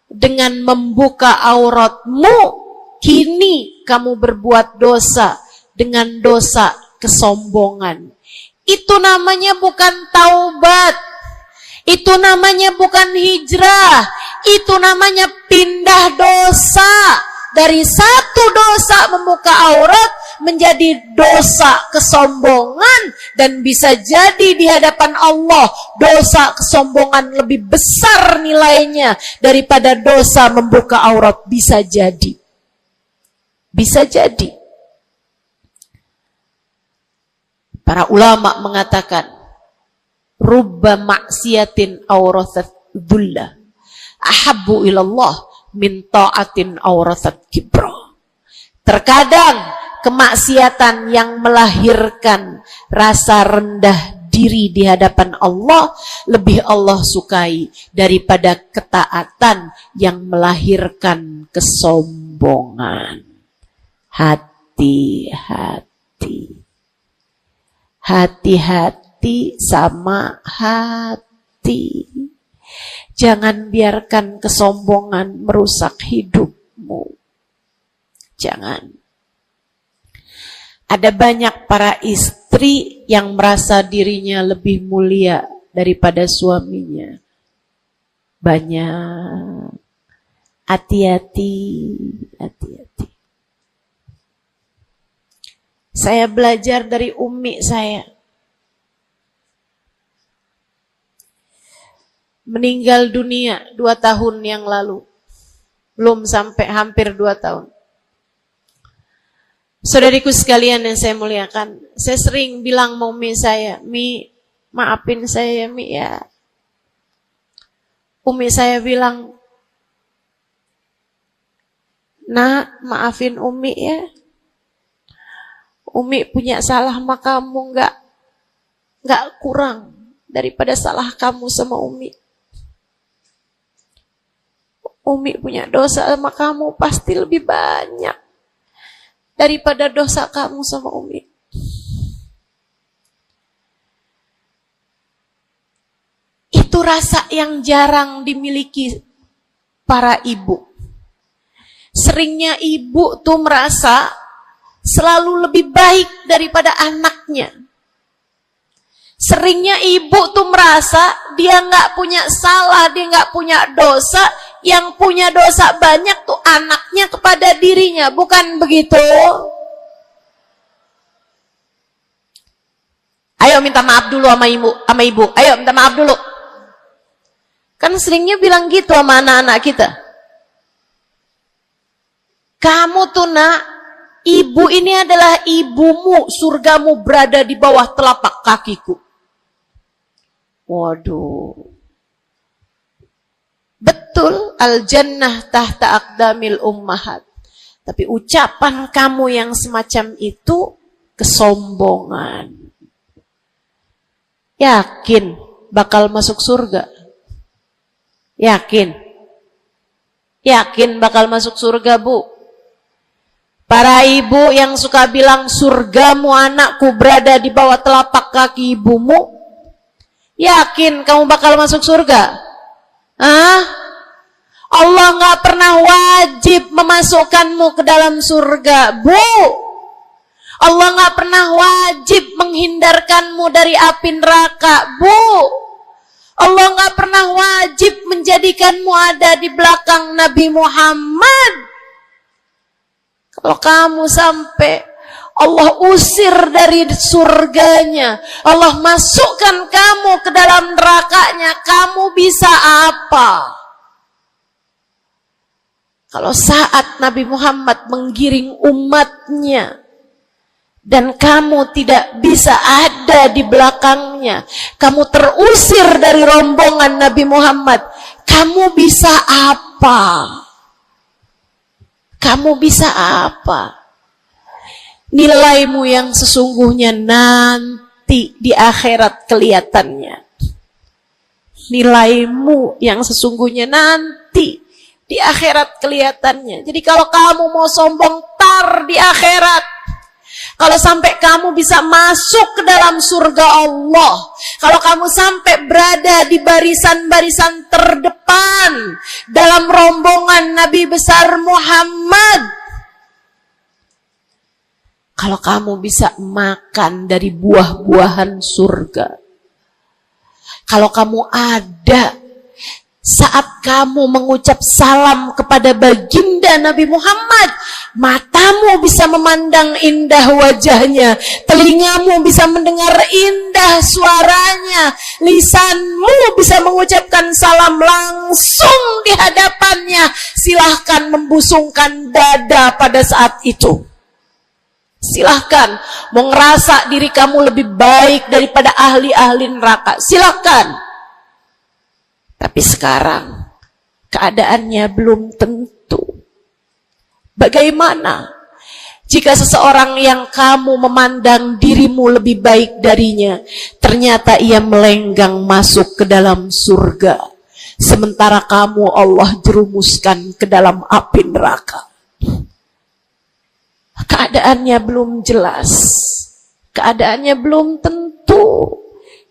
dengan membuka auratmu, kini kamu berbuat dosa dengan dosa kesombongan. Itu namanya bukan taubat. Itu namanya bukan hijrah. Itu namanya pindah dosa. Dari satu dosa membuka aurat menjadi dosa kesombongan. Dan bisa jadi di hadapan Allah dosa kesombongan lebih besar nilainya daripada dosa membuka aurat. Bisa jadi. Bisa jadi. Para ulama mengatakan, rubba maksiatin awrathat dhullah ahabbu ilallah min ta'atin awrathat kibra. Terkadang kemaksiatan yang melahirkan rasa rendah diri di hadapan Allah lebih Allah sukai daripada ketaatan yang melahirkan kesombongan. Hati-hati. Hati-hati sama hati. Jangan biarkan kesombongan merusak hidupmu. Jangan. Ada banyak para istri yang merasa dirinya lebih mulia daripada suaminya. Banyak. Hati-hati. Hati-hati. Saya belajar dari umi saya. Meninggal dunia 2 tahun yang lalu. Belum sampai hampir 2 tahun. Saudariku sekalian yang saya muliakan, saya sering bilang sama umi saya, Mi, maafin saya ya Mi ya. Umi saya bilang, Nak, maafin umi ya. Umi punya salah sama kamu nggak kurang daripada salah kamu sama Umi. Umi punya dosa sama kamu pasti lebih banyak daripada dosa kamu sama Umi. Itu rasa yang jarang dimiliki para ibu. Seringnya ibu tuh merasa selalu lebih baik daripada anaknya. Seringnya ibu tuh merasa dia nggak punya salah, dia nggak punya dosa, yang punya dosa banyak tuh anaknya kepada dirinya, bukan begitu? Ayo minta maaf dulu sama ibu, ayo minta maaf dulu. Kan seringnya bilang gitu sama anak-anak kita. Kamu tuh nak, ibu ini adalah ibumu, surgamu berada di bawah telapak kakiku. Waduh. Betul, al-jannah tahta aqdamil ummahat. Tapi ucapan kamu yang semacam itu kesombongan. Yakin bakal masuk surga? Yakin? Yakin bakal masuk surga, Bu? Para ibu yang suka bilang surgamu anakku berada di bawah telapak kaki ibumu, yakin kamu bakal masuk surga? Hah? Allah nggak pernah wajib memasukkanmu ke dalam surga, Bu. Allah nggak pernah wajib menghindarkanmu dari api neraka, Bu. Allah nggak pernah wajib menjadikanmu ada di belakang Nabi Muhammad. Kalau kamu sampai Allah usir dari surganya, Allah masukkan kamu ke dalam nerakanya, kamu bisa apa? Kalau saat Nabi Muhammad menggiring umatnya, dan kamu tidak bisa ada di belakangnya, kamu terusir dari rombongan Nabi Muhammad, kamu bisa apa? Kamu bisa apa? Nilaimu yang sesungguhnya nanti di akhirat kelihatannya. Nilaimu yang sesungguhnya nanti di akhirat kelihatannya. Jadi kalau kamu mau sombong tar di akhirat, kalau sampai kamu bisa masuk ke dalam surga Allah, kalau kamu sampai berada di barisan-barisan terdepan dalam rombongan Nabi besar Muhammad, kalau kamu bisa makan dari buah-buahan surga, kalau kamu ada saat kamu mengucap salam kepada baginda Nabi Muhammad, matamu bisa memandang indah wajahnya, telingamu bisa mendengar indah suaranya, lisanmu bisa mengucapkan salam langsung di hadapannya, silahkan membusungkan dada pada saat itu. Silahkan mau ngerasa diri kamu lebih baik daripada ahli-ahli neraka, silahkan. Tapi sekarang keadaannya belum tentu. Bagaimana jika seseorang yang kamu memandang dirimu lebih baik darinya, ternyata ia melenggang masuk ke dalam surga, sementara kamu Allah jerumuskan ke dalam api neraka? Keadaannya belum jelas, keadaannya belum tentu.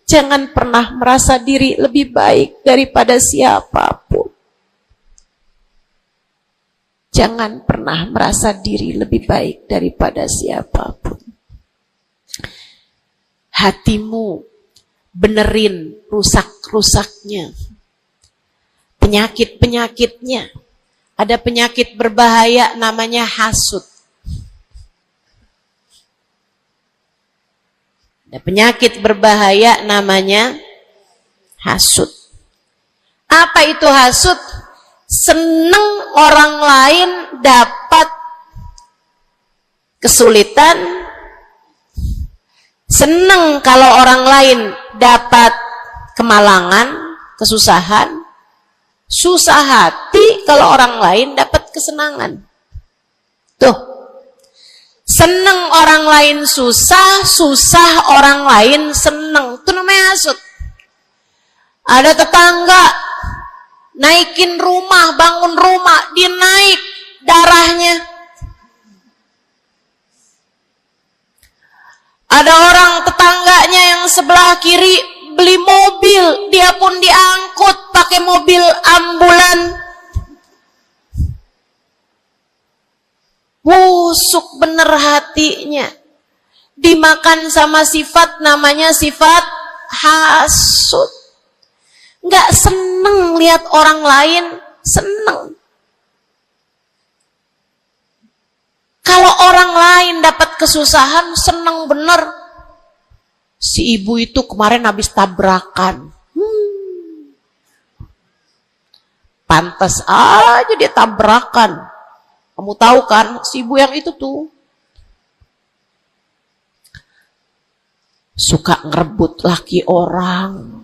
Jangan pernah merasa diri lebih baik daripada siapapun. Jangan pernah merasa diri lebih baik daripada siapapun. Hatimu benerin rusak-rusaknya, penyakit-penyakitnya. Ada penyakit berbahaya namanya hasud. Ada penyakit berbahaya namanya hasud. Apa itu hasud? Seneng orang lain dapat kesulitan, seneng kalau orang lain dapat kemalangan, kesusahan, susah hati kalau orang lain dapat kesenangan. Tuh. Seneng orang lain susah, susah orang lain seneng. Itu namanya hasud. Ada tetangga naikin rumah, bangun rumah, dia naik darahnya. Ada orang tetangganya yang sebelah kiri beli mobil, dia pun diangkut pakai mobil ambulan. Busuk bener hatinya, dimakan sama sifat namanya sifat hasud. Nggak seneng lihat orang lain seneng. Kalau orang lain dapat kesusahan seneng bener. Si ibu itu kemarin habis tabrakan, pantas aja dia tabrakan. Kamu tahu kan, si ibu yang itu tuh suka ngerebut laki orang.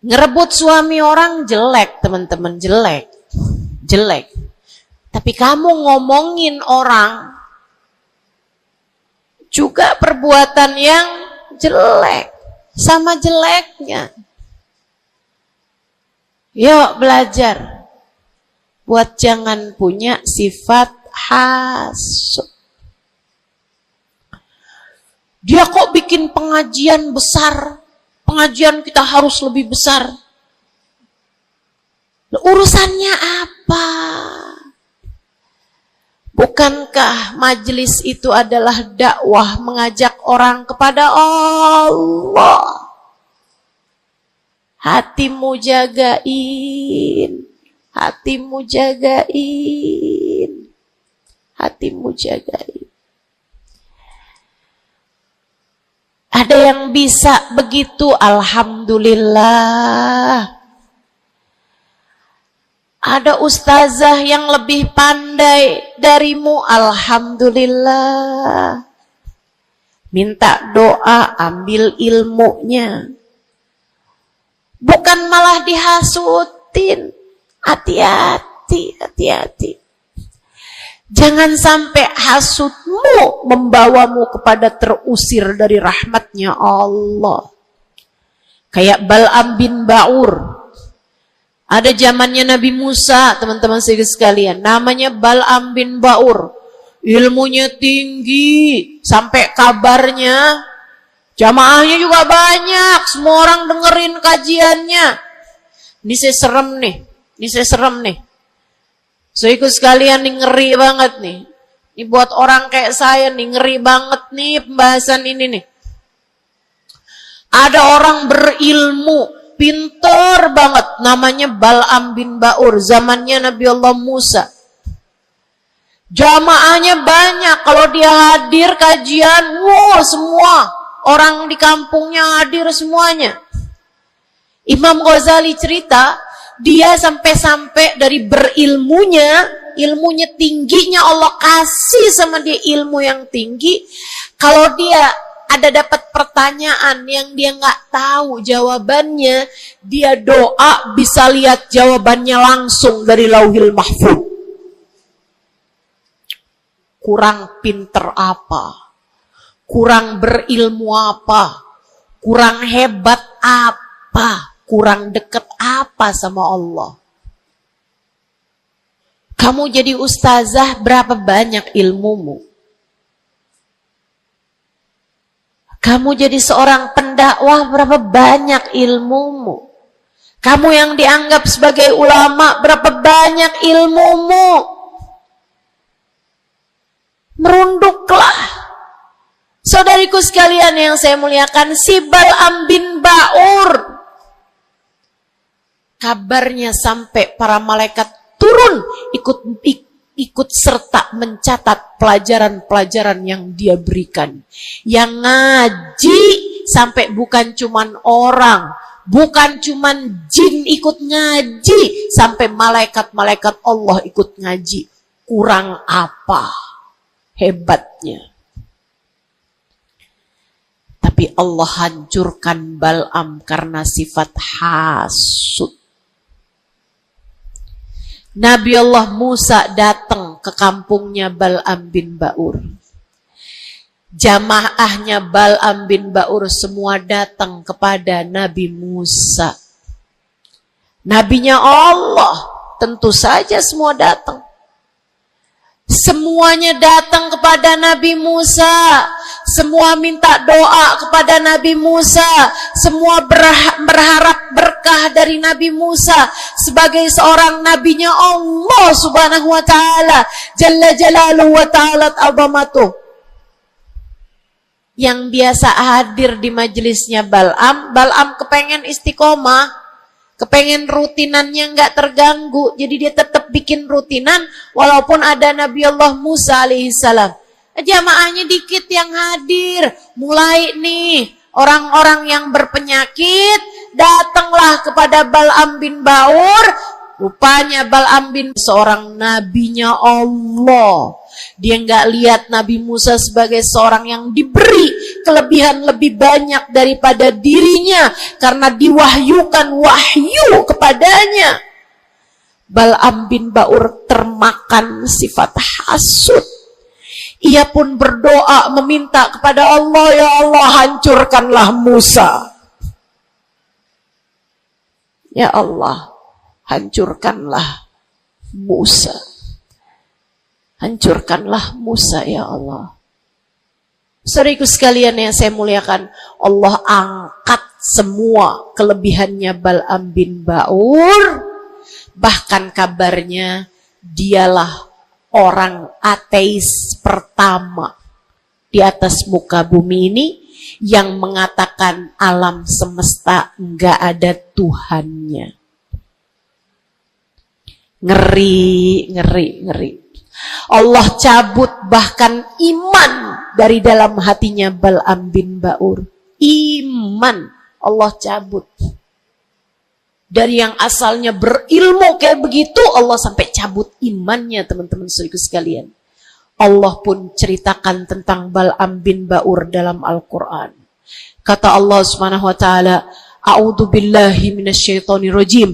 Ngerebut suami orang jelek, teman-teman, jelek. Jelek. Tapi kamu ngomongin orang juga perbuatan yang jelek, sama jeleknya. Yuk belajar. Buat jangan punya sifat hasud. Dia kok bikin pengajian besar. Pengajian kita harus lebih besar. Urusannya apa? Bukankah majelis itu adalah dakwah mengajak orang kepada Allah? Hatimu jagain. Hatimu jagain. Hatimu jagain. Ada yang bisa begitu, alhamdulillah. Ada ustazah yang lebih pandai darimu, alhamdulillah. Minta doa, ambil ilmunya. Bukan malah dihasutin. Hati-hati, hati-hati. Jangan sampai hasutmu membawamu kepada terusir dari rahmatnya Allah. Kayak Bal'am bin Ba'ur. Ada zamannya Nabi Musa, teman-teman sekalian. Namanya Bal'am bin Ba'ur. Ilmunya tinggi. Sampai kabarnya jamaahnya juga banyak. Semua orang dengerin kajiannya. Ini saya serem nih. Ini saya serem nih. So ikut sekalian nih, ngeri banget nih. Ini buat orang kayak saya nih, ngeri banget nih pembahasan ini nih. Ada orang berilmu, pintar banget. Namanya Bal'am bin Ba'ur. Zamannya Nabi Allah Musa. Jamaahnya banyak. Kalau dia hadir kajian, wow, semua orang di kampungnya hadir semuanya. Imam Ghazali cerita, dia sampai-sampai dari berilmunya, ilmunya tingginya Allah kasih sama dia ilmu yang tinggi. Kalau dia ada dapat pertanyaan yang dia nggak tahu jawabannya, dia doa bisa lihat jawabannya langsung dari Lauhil Mahfuz. Kurang pinter apa? Kurang berilmu apa? Kurang hebat apa? Kurang dekat apa sama Allah? Kamu jadi ustazah, berapa banyak ilmumu? Kamu jadi seorang pendakwah, berapa banyak ilmumu? Kamu yang dianggap sebagai ulama, berapa banyak ilmumu? Merunduklah. Saudariku sekalian yang saya muliakan, si Bal'am bin Ba'ur, kabarnya sampai para malaikat turun ikut serta mencatat pelajaran-pelajaran yang dia berikan. Yang ngaji sampai bukan cuman orang, bukan cuman jin ikut ngaji, sampai malaikat-malaikat Allah ikut ngaji. Kurang apa hebatnya? Tapi Allah hancurkan Bal'am karena sifat hasud. Nabi Allah Musa datang ke kampungnya Bal'am bin Ba'ur. Jamaahnya Bal'am bin Ba'ur semua datang kepada Nabi Musa. Nabinya Allah, tentu saja semua datang. Semuanya datang kepada Nabi Musa. Semua minta doa kepada Nabi Musa. Semua berharap berkah dari Nabi Musa sebagai seorang nabinya Allah Subhanahu wa ta'ala. Jalla jalaluhu wa ta'alat azamatuh. Yang biasa hadir di majelisnya Bal'am kepengen istiqomah. Kepengen rutinannya nggak terganggu, jadi dia tetap bikin rutinan walaupun ada Nabi Allah Musa alaihissalam. Jamaahnya dikit yang hadir. Mulai nih orang-orang yang berpenyakit datanglah kepada Bal'am bin Ba'ur. Rupanya Bal'am bin seorang nabinya Allah. Dia nggak lihat Nabi Musa sebagai seorang yang diberi kelebihan lebih banyak daripada dirinya karena diwahyukan wahyu kepadanya. Bal'am bin Ba'ur termakan sifat hasud. Ia pun berdoa meminta kepada Allah, ya Allah hancurkanlah Musa. Ya Allah, hancurkanlah Musa. Hancurkanlah Musa ya Allah. Saudaraku sekalian yang saya muliakan, Allah angkat semua kelebihannya Bal'am bin Ba'ur. Bahkan kabarnya dialah orang ateis pertama di atas muka bumi ini yang mengatakan alam semesta enggak ada Tuhannya. Ngeri, ngeri, ngeri. Allah cabut bahkan iman dari dalam hatinya Bal'am bin Ba'ur. Iman Allah cabut. Dari yang asalnya berilmu kayak begitu, Allah sampai cabut imannya, teman-teman saudaraku sekalian. Allah pun ceritakan tentang Bal'am bin Ba'ur dalam Al-Quran. Kata Allah Subhanahu wa taala, "A'udzu billahi minasyaitonir rajim.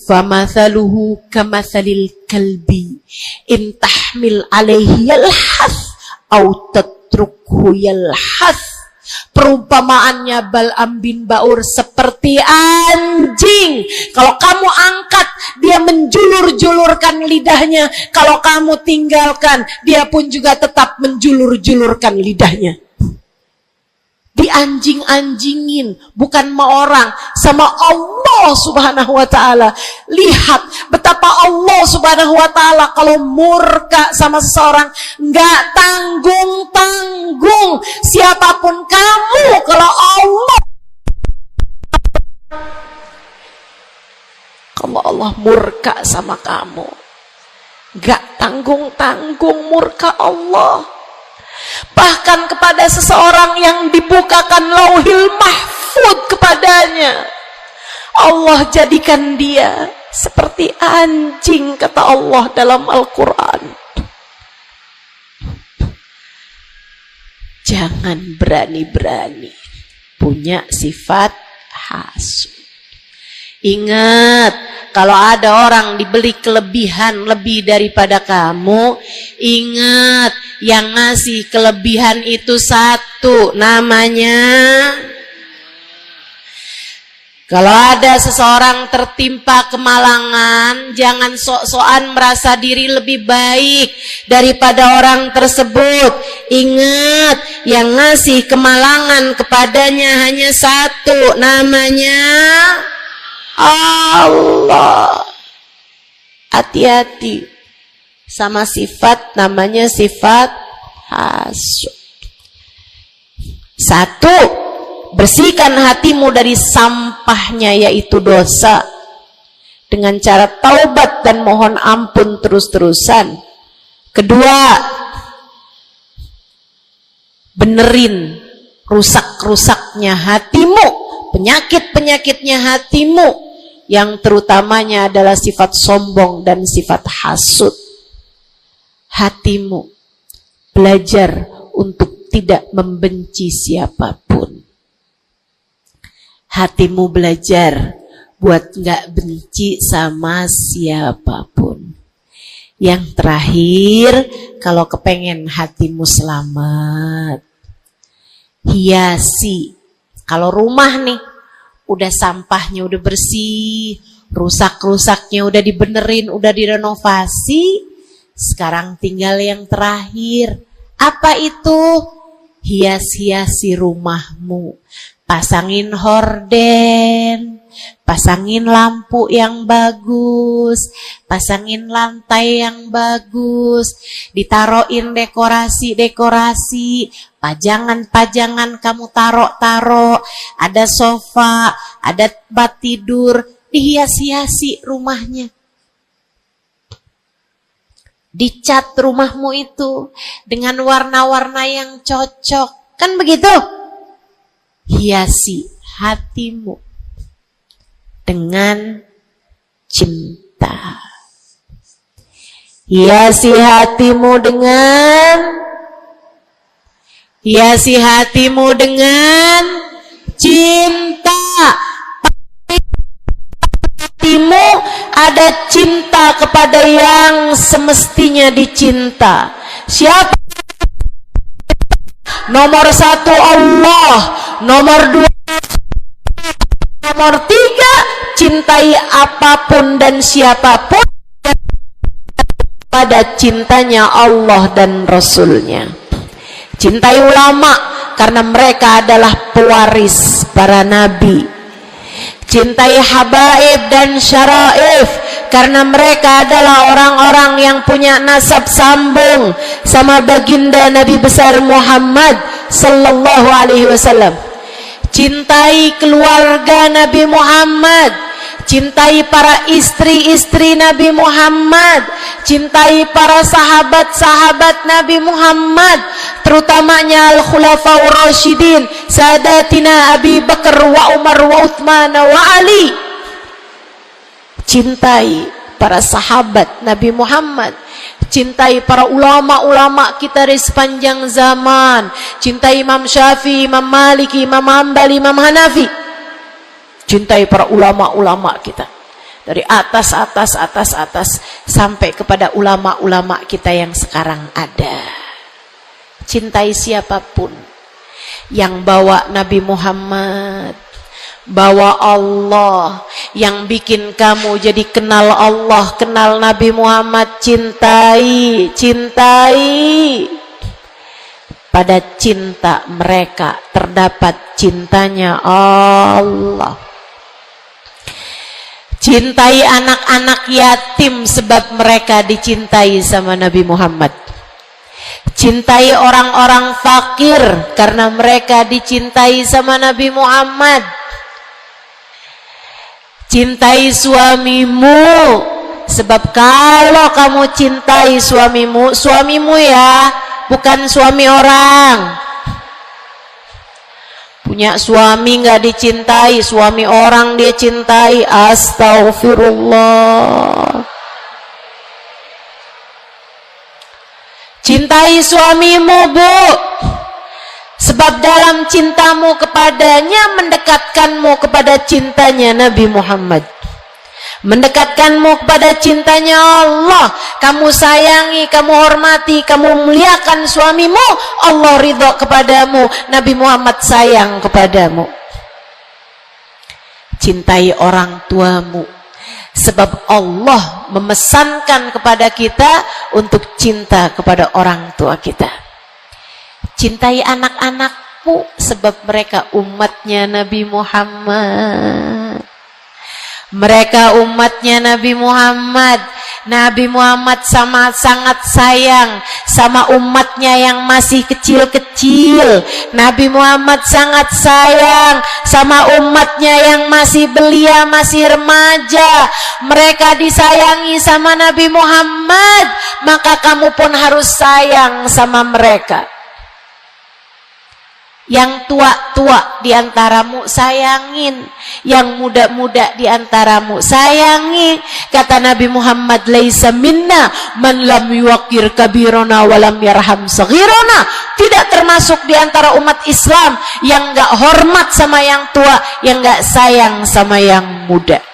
Famathaluhu kamathalil kalbi in tahmil alaihi yalhath au tatrukhu yalhath." Perumpamaannya Bal'am bin Ba'ur seperti anjing. Kalau kamu angkat, dia menjulur-julurkan lidahnya. Kalau kamu tinggalkan, dia pun juga tetap menjulur-julurkan lidahnya. Dianjing-anjingin, bukan sama orang, sama Allah Subhanahu wa ta'ala. Lihat betapa Allah Subhanahu wa ta'ala kalau murka sama seseorang nggak tanggung-tanggung. Siapapun kamu, kalau Allah murka sama kamu, nggak tanggung-tanggung murka Allah. Bahkan kepada seseorang yang dibukakan lauhil mahfud kepadanya, Allah jadikan dia seperti anjing, kata Allah dalam Al-Quran. Jangan berani-berani punya sifat hasud. Ingat, kalau ada orang diberi kelebihan lebih daripada kamu, ingat, yang ngasih kelebihan itu satu, namanya. Kalau ada seseorang tertimpa kemalangan, jangan sok-sokan merasa diri lebih baik daripada orang tersebut. Ingat, yang ngasih kemalangan kepadanya hanya satu, namanya Allah. Hati-hati sama sifat namanya sifat hasud. Satu, bersihkan hatimu dari sampahnya yaitu dosa dengan cara taubat dan mohon ampun terus-terusan. Kedua, benerin rusak-rusaknya hatimu, penyakit-penyakitnya hatimu, yang terutamanya adalah sifat sombong dan sifat hasud. Hatimu belajar untuk tidak membenci siapapun. Hatimu belajar buat gak benci sama siapapun. Yang terakhir, kalau kepengen hatimu selamat, hiasi. Kalau rumah nih, udah sampahnya udah bersih, rusak-rusaknya udah dibenerin, udah direnovasi, sekarang tinggal yang terakhir. Apa itu? Hias-hiasi rumahmu. Pasangin horden, pasangin lampu yang bagus, pasangin lantai yang bagus, ditaroin dekorasi-dekorasi, pajangan-pajangan kamu taro-taro, ada sofa, ada tempat tidur, dihias-hiasi rumahnya. Dicat rumahmu itu dengan warna-warna yang cocok, kan begitu? Hiasi hatimu dengan cinta. Hiasi hatimu dengan cinta. Hatimu ada cinta kepada yang semestinya dicinta. Siapa? Nomor satu Allah, nomor dua Nomor 3, cintai apapun dan siapapun pada cintanya Allah dan Rasulnya. Cintai ulama karena mereka adalah pewaris para nabi. Cintai habaib dan syaraif karena mereka adalah orang-orang yang punya nasab sambung sama baginda Nabi besar Muhammad sallallahu alaihi wasallam. Cintai keluarga Nabi Muhammad, cintai para istri-istri Nabi Muhammad, cintai para sahabat-sahabat Nabi Muhammad, terutamanya al-khulafaur rasyidin, sadatina Abi Bakar wa Umar wa Uthman wa Ali. Cintai para sahabat Nabi Muhammad, cintai para ulama-ulama kita di sepanjang zaman, cintai Imam Syafi'i, Imam Maliki, Imam Hambali, Imam Hanafi. Cintai para ulama-ulama kita dari atas sampai kepada ulama-ulama kita yang sekarang ada. Cintai siapapun yang bawa Nabi Muhammad, bawa Allah, yang bikin kamu jadi kenal Allah, kenal Nabi Muhammad. Cintai. Pada cinta mereka terdapat cintanya Allah. Cintai anak-anak yatim sebab mereka dicintai sama Nabi Muhammad. Cintai orang-orang fakir karena mereka dicintai sama Nabi Muhammad. Cintai suamimu sebab kalau kamu cintai suamimu ya, bukan suami orang. Punya suami nggak dicintai, suami orang dia cintai. Astaghfirullah. Cintai suamimu, Bu, sebab dalam cintamu kepadanya mendekatkanmu kepada cintanya Nabi Muhammad, mendekatkanmu kepada cintanya Allah. Kamu sayangi, kamu hormati, kamu muliakan suamimu, Allah ridho kepadamu, Nabi Muhammad sayang kepadamu. Cintai orang tuamu sebab Allah memesankan kepada kita untuk cinta kepada orang tua kita. Cintai anak-anakmu sebab mereka umatnya Nabi Muhammad. Mereka umatnya Nabi Muhammad. Nabi Muhammad sangat sayang sama umatnya yang masih kecil-kecil. Nabi Muhammad sangat sayang sama umatnya yang masih belia, masih remaja. Mereka disayangi sama Nabi Muhammad, maka kamu pun harus sayang sama mereka. Yang tua-tua diantaramu sayangin, yang muda-muda diantaramu sayangi. Kata Nabi Muhammad, laisa minna man lam yuqir kabirona wa lam yarham saghirona. Tidak termasuk diantara umat Islam yang enggak hormat sama yang tua, yang enggak sayang sama yang muda.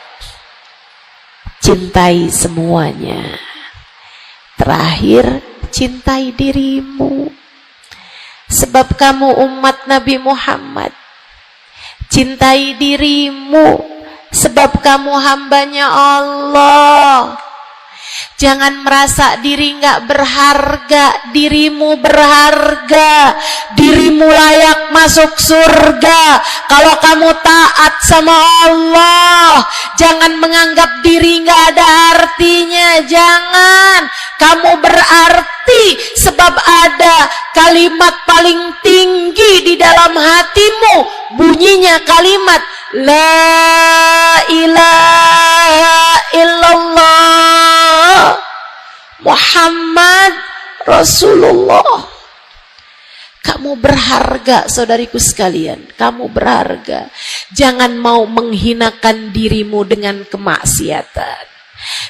Cintai semuanya. Terakhir, cintai dirimu sebab kamu umat Nabi Muhammad. Cintai dirimu sebab kamu hambanya Allah. Jangan merasa diri nggak berharga. Dirimu berharga. Dirimu layak masuk surga kalau kamu taat sama Allah. Jangan menganggap diri nggak ada artinya. Jangan. Kamu berarti sebab ada kalimat paling tinggi di dalam hatimu. Bunyinya kalimat La ilaha illallah Muhammad Rasulullah. Kamu berharga, saudariku sekalian. Kamu berharga. Jangan mau menghinakan dirimu dengan kemaksiatan.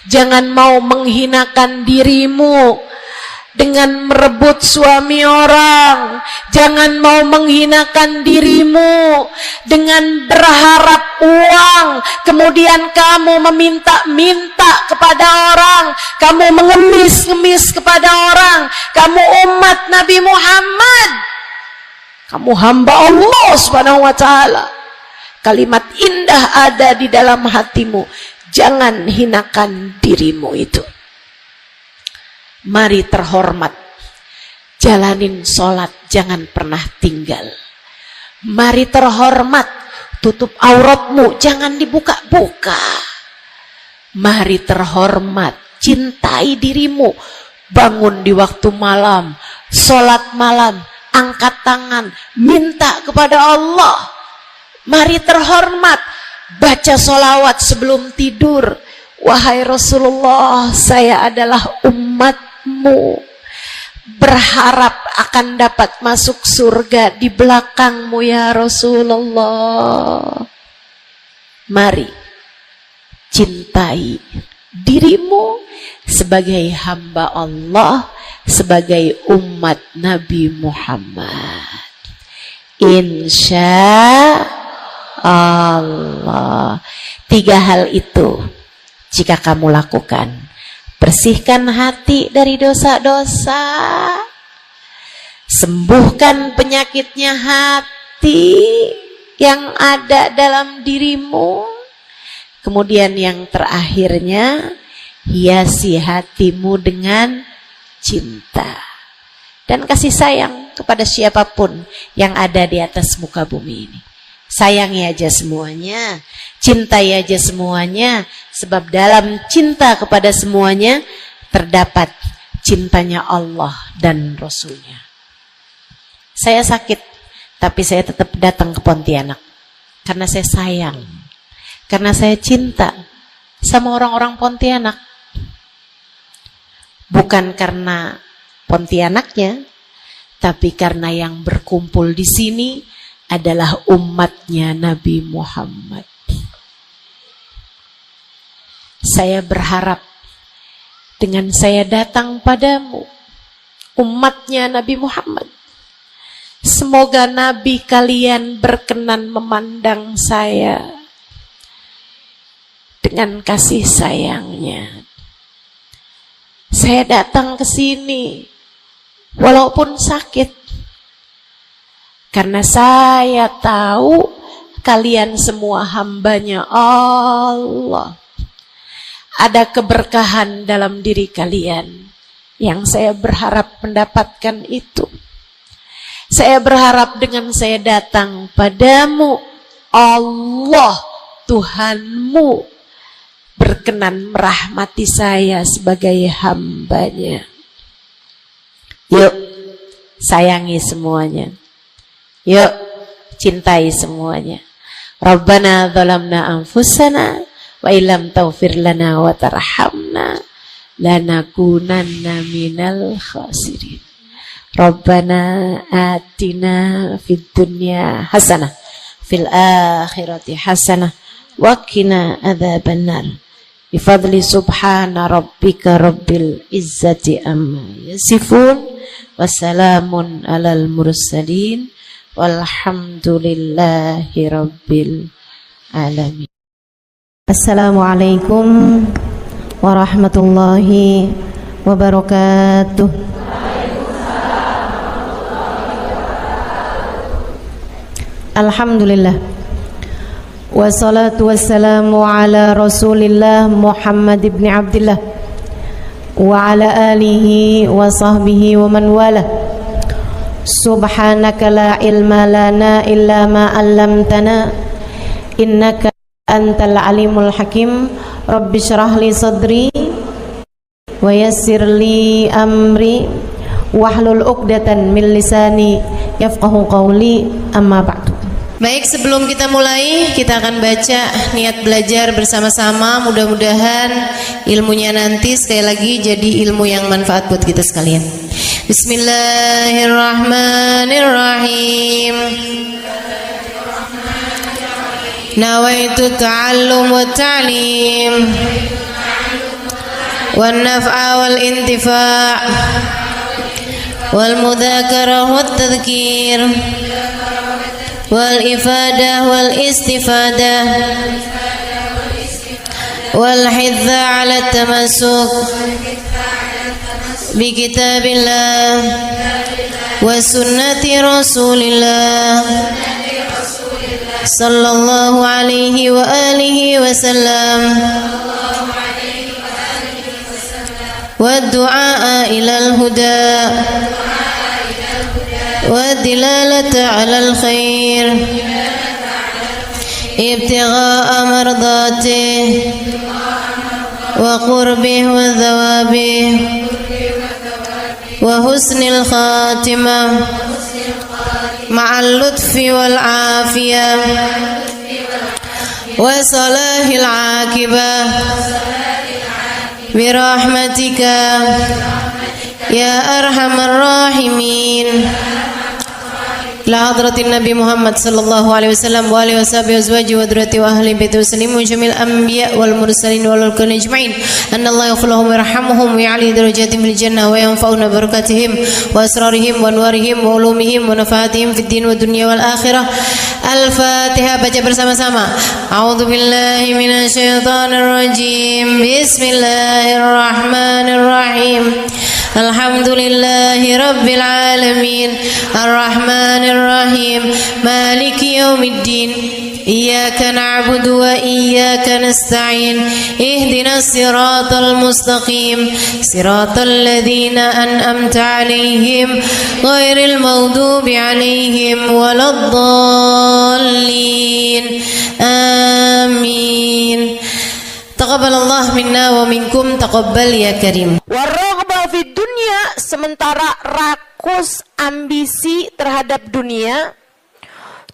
Jangan mau menghinakan dirimu dengan merebut suami orang. Jangan mau menghinakan dirimu dengan berharap uang, kemudian kamu meminta-minta kepada orang, kamu mengemis-ngemis kepada orang. Kamu umat Nabi Muhammad, kamu hamba Allah Subhanahu wa ta'ala. kalimat indah ada di dalam hatimu, jangan hinakan dirimu itu. Mari terhormat, jalanin sholat, jangan pernah tinggal. Mari terhormat, tutup auratmu, jangan dibuka-buka. Mari terhormat, cintai dirimu, bangun di waktu malam, sholat malam, angkat tangan, minta kepada Allah. Mari terhormat, baca sholawat sebelum tidur. Wahai Rasulullah, saya adalah umatmu, berharap akan dapat masuk surga di belakangmu ya Rasulullah. Mari cintai dirimu sebagai hamba Allah, sebagai umat Nabi Muhammad. Insya Allah. 3 hal itu jika kamu lakukan, bersihkan hati dari dosa-dosa, sembuhkan penyakitnya hati yang ada dalam dirimu, kemudian yang terakhirnya, hiasi hatimu dengan cinta dan kasih sayang kepada siapapun yang ada di atas muka bumi ini. Sayangi aja semuanya, cintai aja semuanya, sebab dalam cinta kepada semuanya terdapat cintanya Allah dan Rasulnya. Saya sakit, tapi saya tetap datang ke Pontianak karena saya sayang, karena saya cinta sama orang-orang Pontianak. Bukan karena Pontianaknya, tapi karena yang berkumpul di sini adalah umatnya Nabi Muhammad. Saya berharap dengan saya datang padamu, umatnya Nabi Muhammad, semoga Nabi kalian berkenan memandang saya dengan kasih sayangnya. Saya datang ke sini walaupun sakit, karena saya tahu kalian semua hambanya Allah. Ada keberkahan dalam diri kalian yang saya berharap mendapatkan itu. Saya berharap dengan saya datang padamu, Allah Tuhanmu berkenan merahmati saya sebagai hambanya. Yuk, sayangi semuanya. Yuk, cintai semuanya. Rabbana zalamna anfusana wa illam taghfir lana wa tarhamna lanakunanna minal khasirin. Rabbana atina fid dunya hasanah fil akhirati hasanah wa qina adzabannar. Bifadli subhana rabbika rabbil izzati amma yasifun, wassalamun alal mursalin, walhamdulillahi rabbil alamin. Assalamualaikum warahmatullahi wabarakatuh. Alhamdulillah, wassalatu wassalamu ala Rasulillah Muhammad ibn Abdillah wa ala alihi wa sahbihi wa man wala. Subhanaka la ilma lana illa ma 'allamtana innaka antal alimul hakim. Rabbi shrah li sadri wa yassir li amri wahlul 'uqdatan min lisani yafqahu qawli, amma ba'du. Baik, sebelum kita mulai, kita akan baca niat belajar bersama-sama. Mudah-mudahan ilmunya nanti sekali lagi jadi ilmu yang manfaat buat kita sekalian. Bismillahirrahmanirrahim. Nawaitu ta'allum wa ta'lim wan naf'a wal intifa' wal mudzakarah wat tadhkir wal ifadah wal istifadah wal hidza ala tamassuk bi kitabillah wa sunnati rasulillah sallallahu alaihi wa alihi wasallam والدعاء إلى الهدى والدلالة على الخير ابتغاء مرضاته وقربه وثوابه وحسن الخاتمة مع اللطف والعافية وصلاح العاقبة برحمتك يا أرحم الراحمين. لحضرة النبي محمد صلى الله عليه وسلم وآله وصحبه وأزواجه وذريته وأهل بيته وسلم وجميع الأنبياء والمرسلين والملائكة أجمعين أن الله يغفر لهم ويرحمهم ويعلي درجاتهم في الجنة وينفعنا ببركاتهم وأسرارهم وأنوارهم وعلومهم ونفعاتهم في الدين والدنيا والآخرة. الفاتحة. Baca bersama-sama. A'udzu billahi minasyaitonir rajim. Bismillahirrahmanirrahim. Alhamdulillahi rabbil alamin. Arrahmanir rahim. Maliki yaumiddin. Iyyaka na'budu wa iyyaka nasta'in. Ihdinas siratal mustaqim. Siratal ladzina an'amta 'alaihim ghairil maghdubi 'alaihim waladdallin. Amin. Taqabbalallah minna wa minkum, taqabbal ya karim. Warraghbah fid dunya, sementara rakus ambisi terhadap dunia,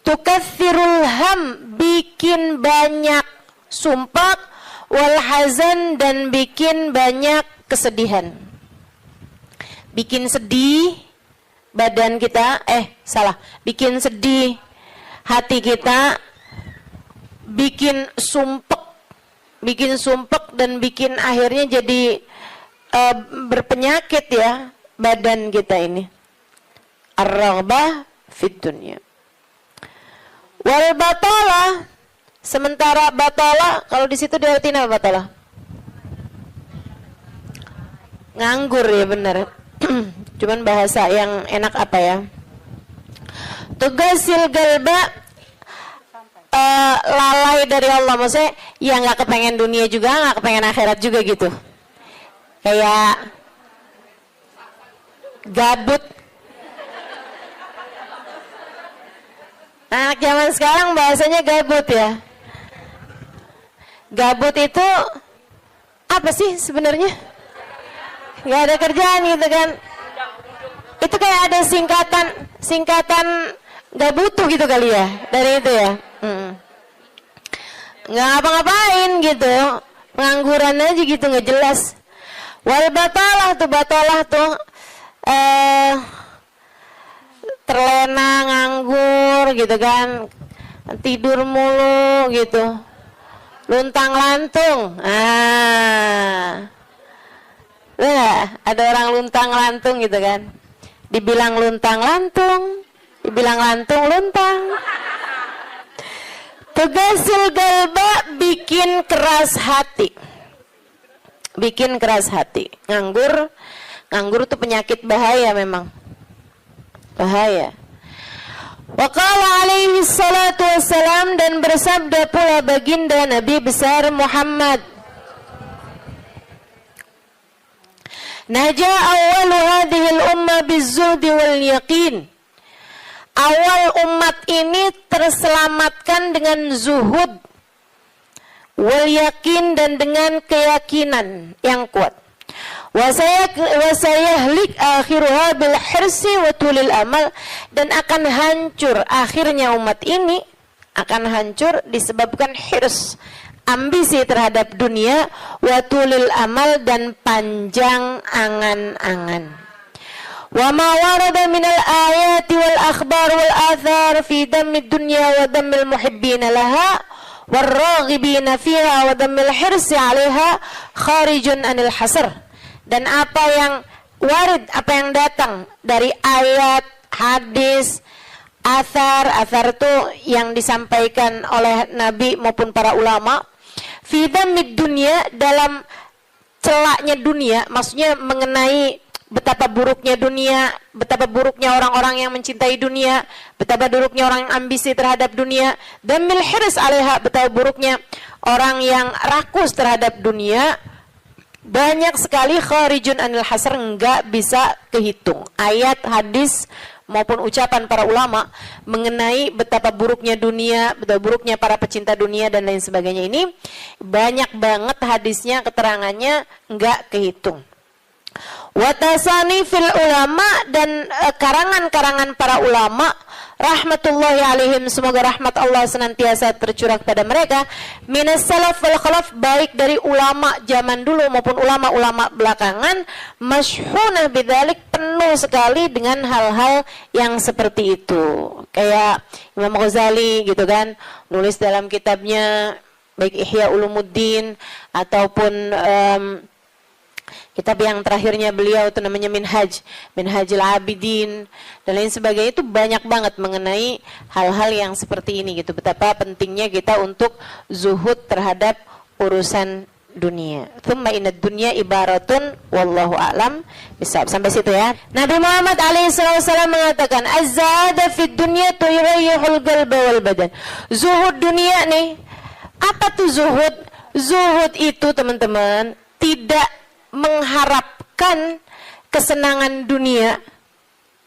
tukathirul ham, bikin banyak sumpah, wal hazan, dan bikin banyak kesedihan. Bikin sedih badan kita, bikin sedih hati kita, bikin sumpek dan bikin akhirnya jadi berpenyakit ya badan kita ini. Ar-raghbah fid dunya. Wal batalah, sementara batalah, kalau di situ diartikan apa batalah? Nganggur ya, benar. Cuman bahasa yang enak apa ya? Tugasil galba, lalai dari Allah, maksudnya ya nggak kepengen dunia juga, nggak kepengen akhirat juga gitu, kayak gabut. Anak zaman sekarang bahasanya gabut ya. Gabut itu apa sih sebenarnya? Nggak ada kerjaan gitu kan? Itu kayak ada singkatan nggak butuh gitu kali ya dari itu ya. Nggak ngapa-ngapain gitu, pengangguran aja gitu, nggak jelas. Wal batalah tuh terlena, nganggur gitu kan, tidur mulu gitu, luntang lantung. Ada orang luntang lantung gitu kan, dibilang luntang lantung, dibilang lantung luntang. Tugasil galba, bikin keras hati. Bikin keras hati. Nganggur itu penyakit bahaya memang. Bahaya. Wa qala alaihi salatu wassalam, dan bersabda pula baginda Nabi besar Muhammad, Naja awwalu hadhihi al-umma biz-zuhdi wal yaqin. Awal umat ini terselamatkan dengan zuhud, wal yakin, dan dengan keyakinan yang kuat. Wasayahlik akhiruha bil hirsi wa tulil amal, dan akan hancur akhirnya umat ini, akan hancur disebabkan hirs, ambisi terhadap dunia, wa tulil amal, dan panjang angan-angan. Wa ma warada minal ayati wal akhbar wal athar fi dammid dunya wa dammil muhibbina laha wal raghibina fiha wa dammil hirsi 'alaiha kharijun anil hasr. Dan apa yang warid, apa yang datang dari ayat, hadis, athar itu yang disampaikan oleh Nabi maupun para ulama, fi dammid dunya, dalam celaknya dunia, maksudnya mengenai betapa buruknya dunia, betapa buruknya orang-orang yang mencintai dunia, betapa buruknya orang yang ambisi terhadap dunia, dan mil hirs 'alaiha, betapa buruknya orang yang rakus terhadap dunia. Banyak sekali kharijun anil hasr, enggak bisa kehitung. Ayat, hadis maupun ucapan para ulama mengenai betapa buruknya dunia, betapa buruknya para pecinta dunia dan lain sebagainya ini banyak banget hadisnya, keterangannya enggak kehitung. Watasani fil ulama, dan karangan-karangan para ulama rahmatullahi alaihim, semoga rahmat Allah senantiasa tercurah pada mereka, minas salaf wal khalaf, baik dari ulama zaman dulu maupun ulama-ulama belakangan, masyhunah bidzalik, penuh sekali dengan hal-hal yang seperti itu. Kayak Imam Ghazali gitu kan, nulis dalam kitabnya baik Ihya Ulumuddin ataupun kitab yang terakhirnya beliau itu namanya Minhajul Abidin dan lain sebagainya, itu banyak banget mengenai hal-hal yang seperti ini gitu. Betapa pentingnya kita untuk zuhud terhadap urusan dunia. Tsumma inad dunya ibaratun wallahu a'lam bisawab. Sampai situ ya. Nabi Muhammad alaihissalam mengatakan, az-zahada fid dunya tuyrayyihul qalba wal badan. Zuhud dunia nih. Apa tuh zuhud? Zuhud itu teman-teman tidak mengharapkan kesenangan dunia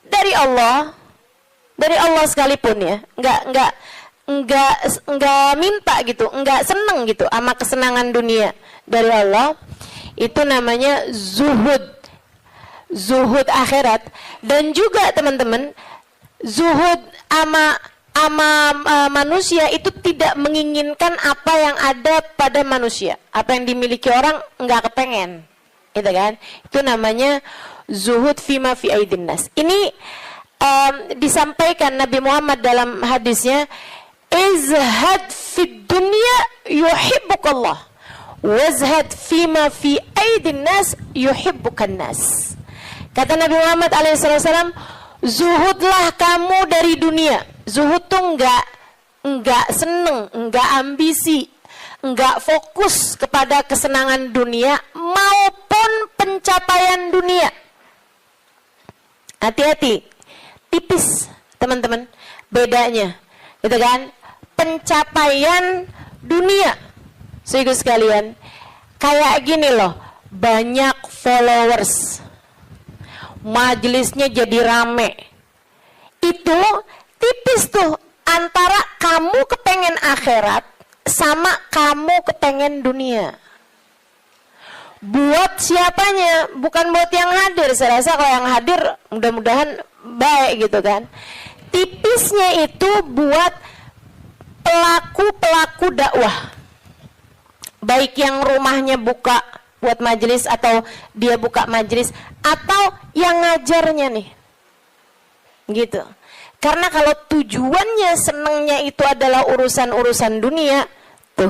dari Allah sekalipun ya, enggak minta gitu, enggak seneng gitu sama kesenangan dunia dari Allah. Itu namanya zuhud akhirat. Dan juga teman-teman, zuhud ama manusia itu tidak menginginkan apa yang ada pada manusia, apa yang dimiliki orang enggak kepengen. Itu kan, itu namanya zuhud fima fi aidin nas. Ini disampaikan Nabi Muhammad dalam hadisnya, izhad fid dunya yuhibbukallah, wazhad fima fi aidin nas yuhibbukan nas. Kata Nabi Muhammad alaihissalam, zuhudlah kamu dari dunia. Zuhud tuh enggak seneng, enggak ambisi, enggak fokus kepada kesenangan dunia maupun pencapaian dunia. Hati-hati, tipis teman-teman bedanya, gitu kan? Pencapaian dunia, saudara sekalian, kayak gini loh, banyak followers, majelisnya jadi rame, itu tipis tuh antara kamu kepengen akhirat sama kamu kepengen dunia. Buat siapanya? Bukan buat yang hadir. Saya rasa kalau yang hadir mudah-mudahan baik gitu kan. Tipisnya itu buat pelaku-pelaku dakwah, baik yang rumahnya buka buat majelis atau dia buka majelis, atau yang ngajarnya nih gitu. Karena kalau tujuannya senengnya itu adalah urusan-urusan dunia, tuh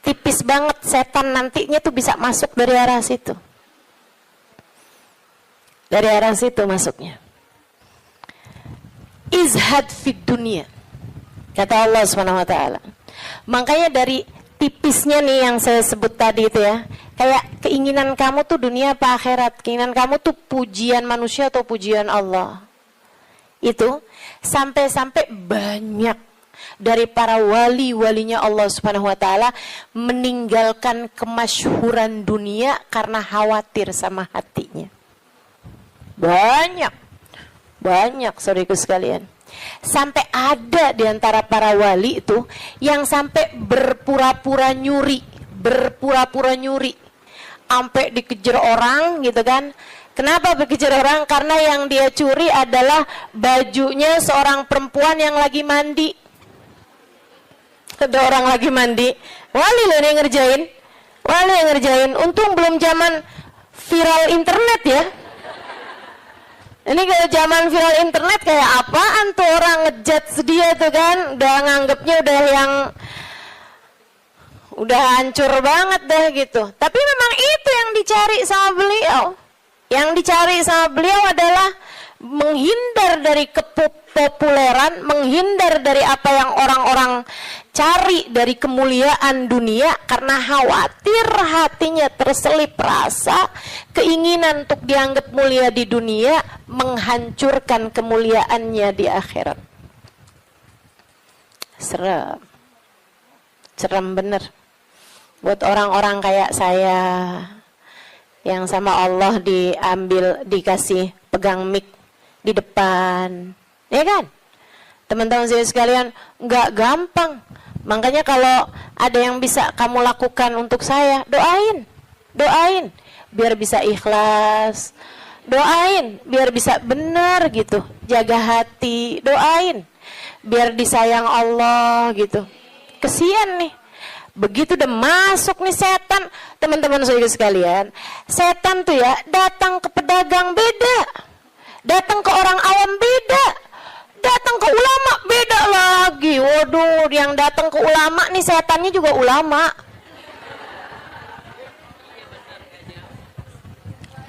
tipis banget, setan nantinya tuh bisa masuk dari arah situ. Dari arah situ masuknya. Izhad fid dunia, kata Allah Subhanahu wa taala. Makanya dari tipisnya nih yang saya sebut tadi itu ya, kayak keinginan kamu tuh dunia apa akhirat, keinginan kamu tuh pujian manusia atau pujian Allah. Itu sampai-sampai banyak dari para wali-walinya Allah Subhanahu wa taala meninggalkan kemasyhuran dunia karena khawatir sama hatinya. Banyak saudaraku sekalian. Sampai ada di antara para wali itu yang sampai berpura-pura nyuri, sampai dikejar orang gitu kan. Kenapa dikejar orang? Karena yang dia curi adalah bajunya seorang perempuan yang lagi mandi. Ada orang lagi mandi, wali loh yang ngerjain. Untung belum zaman viral internet ya. Ini kalau zaman viral internet kayak apaan tuh, orang ngejat dia tuh kan, udah nganggepnya udah hancur banget dah gitu. Tapi memang itu yang dicari sama beliau. Yang dicari sama beliau adalah menghindar dari kepopuleran, menghindar dari apa yang orang-orang cari dari kemuliaan dunia karena khawatir hatinya terselip rasa keinginan untuk dianggap mulia di dunia, menghancurkan kemuliaannya di akhirat. Serem bener buat orang-orang kayak saya yang sama Allah dikasih pegang mic di depan, ya kan? Teman-teman saya sekalian, nggak gampang. Makanya kalau ada yang bisa kamu lakukan untuk saya, doain biar bisa ikhlas, doain biar bisa benar gitu, jaga hati, doain biar disayang Allah gitu. Kesian nih, begitu udah masuk nih setan, teman-teman saya sekalian, setan tuh ya datang ke pedagang beda, datang ke orang awam beda, datang ke ulama beda lagi. Waduh, yang datang ke ulama nih setannya juga ulama.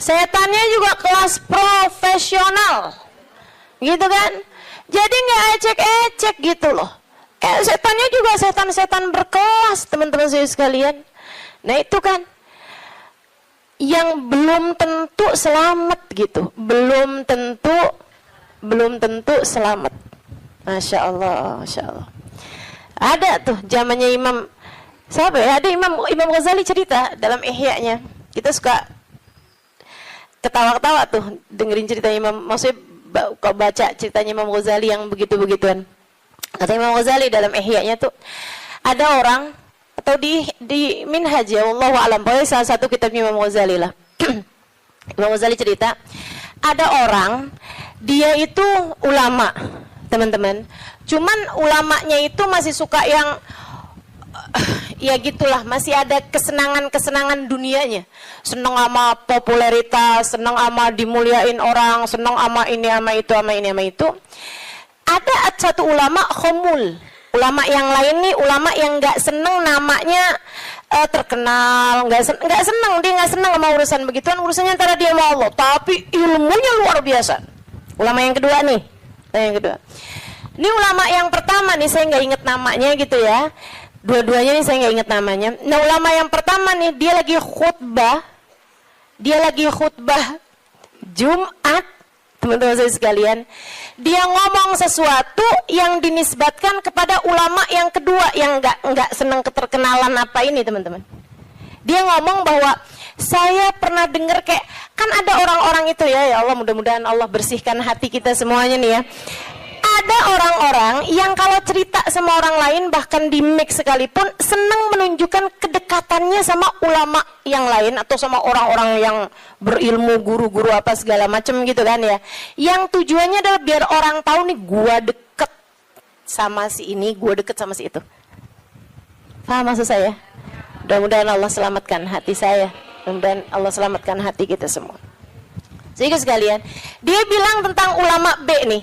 Setannya juga kelas profesional, gitu kan? Jadi nggak ecek-ecek gitu loh. Setannya juga setan-setan berkelas, teman-teman saya sekalian. Nah itu kan yang belum tentu selamat gitu, belum tentu selamat. Masya Allah. Ada tuh zamannya Imam siapa ya? Ada Imam Ghazali cerita dalam Ihya-nya. Kita suka ketawa-ketawa tuh dengerin cerita Imam. Maksudnya kau baca ceritanya Imam Ghazali yang begitu-begituan. Kata Imam Ghazali dalam Ihya-nya tuh, ada orang atau di Minhaj ya, wallahu a'lam, pokoknya salah satu kitab Imam Ghazali lah. Imam Ghazali cerita, ada orang dia itu ulama, teman-teman. Cuman ulamanya itu masih suka yang ya gitulah, masih ada kesenangan dunianya. Senang sama popularitas, senang sama dimuliain orang, senang sama ini sama itu. Ada satu ulama khomul, ulama yang lain nih, ulama yang nggak seneng namanya terkenal, nggak seneng, dia nggak seneng sama urusan begituan, urusannya antara dia sama Allah, tapi ilmunya luar biasa. Ulama yang kedua nih, ini ulama yang pertama nih, saya nggak inget namanya gitu ya, dua-duanya nih saya nggak inget namanya. Nah ulama yang pertama nih, dia lagi khutbah Jumat, teman-teman saya sekalian, dia ngomong sesuatu yang dinisbatkan kepada ulama yang kedua yang nggak senang keterkenalan apa ini, teman-teman. Dia ngomong bahwa saya pernah dengar kayak, kan ada orang-orang itu ya Allah, mudah-mudahan Allah bersihkan hati kita semuanya nih ya. Ada orang-orang yang kalau cerita sama orang lain, bahkan di mic sekalipun, senang menunjukkan kedekatannya sama ulama yang lain atau sama orang-orang yang berilmu, guru-guru apa segala macam gitu kan ya. Yang tujuannya adalah biar orang tahu nih, gua deket sama si ini, gua deket sama si itu. Paham maksud saya? Mudah-mudahan Allah selamatkan hati saya, mudah-mudahan Allah selamatkan hati kita semua. Sehingga sekalian, dia bilang tentang ulama B nih.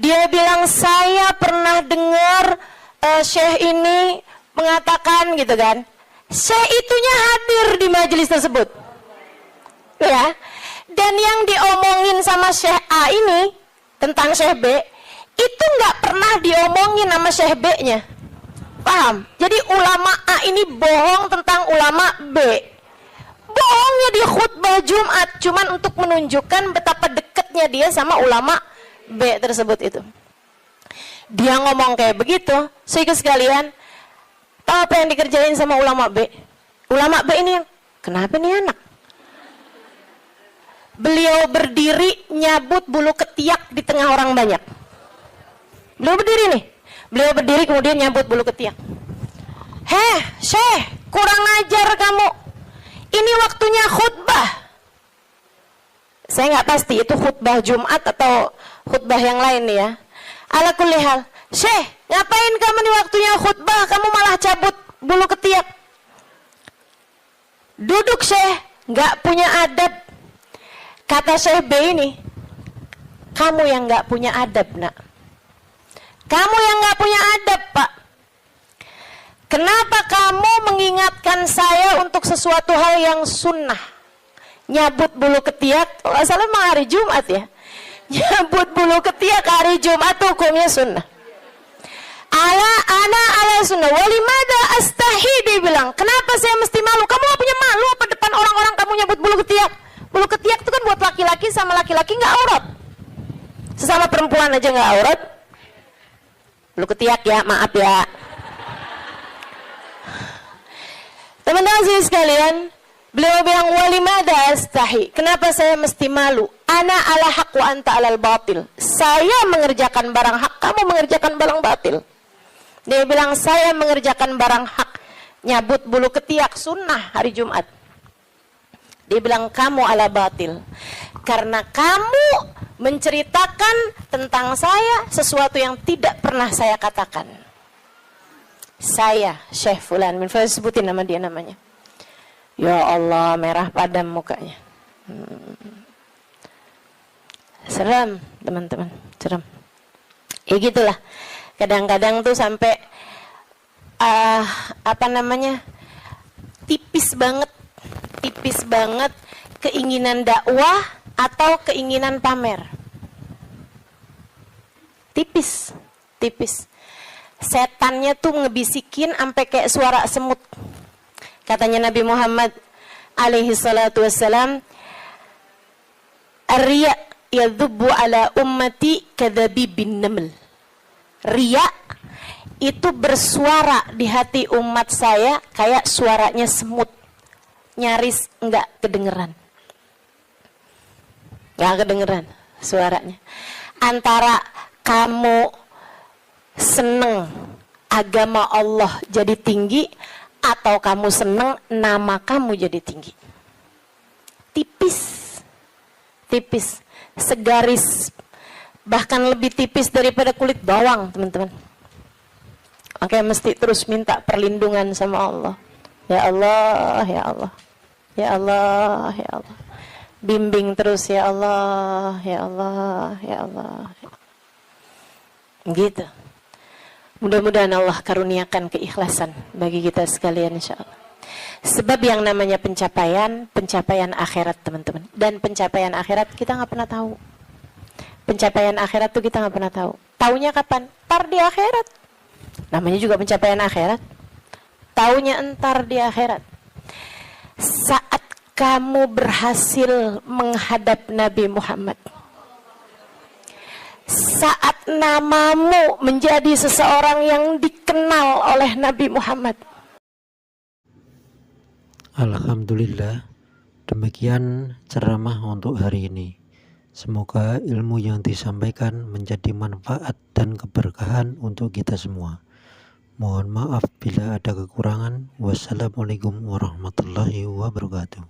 Dia bilang, saya pernah dengar syekh ini mengatakan gitu kan. Syekh itunya hadir di majelis tersebut, ya. Dan yang diomongin sama syekh A ini tentang syekh B itu nggak pernah diomongin sama syekh B-nya. Paham? Jadi ulama A ini bohong tentang ulama B. Bohongnya di khutbah Jumat cuman untuk menunjukkan betapa dekatnya dia sama ulama B tersebut itu. Dia ngomong kayak begitu, sehingga sekalian, tahu apa yang dikerjain sama ulama B? Ulama B ini yang, kenapa nih anak? Beliau berdiri nyabut bulu ketiak di tengah orang banyak. Beliau berdiri kemudian nyabut bulu ketiak. Heh, syekh, kurang ajar kamu. Ini waktunya khutbah. Saya nggak pasti itu khutbah Jumat atau khutbah yang lain nih ya. Ala kulli hal, syekh, ngapain kamu di waktunya khutbah, kamu malah cabut bulu ketiak? Duduk syekh, nggak punya adab. Kata syekh B ini, kamu yang nggak punya adab nak. Kamu yang nggak punya adab pak. Kenapa kamu mengingatkan saya untuk sesuatu hal yang sunnah? Nyabut bulu ketiak, kalau salah memang hari Jumat ya. Nyabut bulu ketiak hari Jumat hukumnya sunnah. ala sunnah walimada astahi, dia bilang, kenapa saya mesti malu? Kamu gak punya malu apa depan orang-orang kamu nyebut bulu ketiak? Bulu ketiak itu kan buat laki-laki, sama laki-laki nggak aurat, sesama perempuan aja nggak aurat. Bulu ketiak ya, maaf ya teman-teman sekalian. Beliau bilang walimada astahi, kenapa saya mesti malu? Ana ala haq wa anta alal batil. Saya mengerjakan barang hak, kamu mengerjakan barang batil. Dia bilang saya mengerjakan barang hak, nyabut bulu ketiak sunnah hari Jumat. Dia bilang kamu ala batil, karena kamu menceritakan tentang saya sesuatu yang tidak pernah saya katakan. Saya Syekh Fulan min Fulan, sebutin nama dia namanya. Ya Allah, merah padam mukanya. Seram teman-teman, seram. Ya gitulah. Kadang-kadang tuh sampai tipis banget keinginan dakwah atau keinginan pamer. Tipis. Setannya tuh ngebisikin sampai kayak suara semut. Katanya Nabi Muhammad alaihi salatu wassalam, "Ar-riya yadhubbu ala ummati kadhabibin naml." Riya itu bersuara di hati umat saya kayak suaranya semut. Nyaris enggak kedengeran. Enggak kedengeran suaranya. Antara kamu seneng agama Allah jadi tinggi atau kamu seneng nama kamu jadi tinggi. Tipis, segaris, bahkan lebih tipis daripada kulit bawang, teman-teman. Oke, mesti terus minta perlindungan sama Allah. Ya Allah, ya Allah, ya Allah, ya Allah. Bimbing terus ya Allah, ya Allah, ya Allah. Gitu. Mudah-mudahan Allah karuniakan keikhlasan bagi kita sekalian insyaallah. Sebab yang namanya pencapaian akhirat teman-teman. Dan pencapaian akhirat kita nggak pernah tahu. Pencapaian akhirat tuh kita nggak pernah tahu. Taunya kapan? Entar di akhirat. Namanya juga pencapaian akhirat. Taunya entar di akhirat. Saat kamu berhasil menghadap Nabi Muhammad. Saat namamu menjadi seseorang yang dikenal oleh Nabi Muhammad. Alhamdulillah, demikian ceramah untuk hari ini. Semoga ilmu yang disampaikan menjadi manfaat dan keberkahan untuk kita semua. Mohon maaf bila ada kekurangan. Wassalamualaikum warahmatullahi wabarakatuh.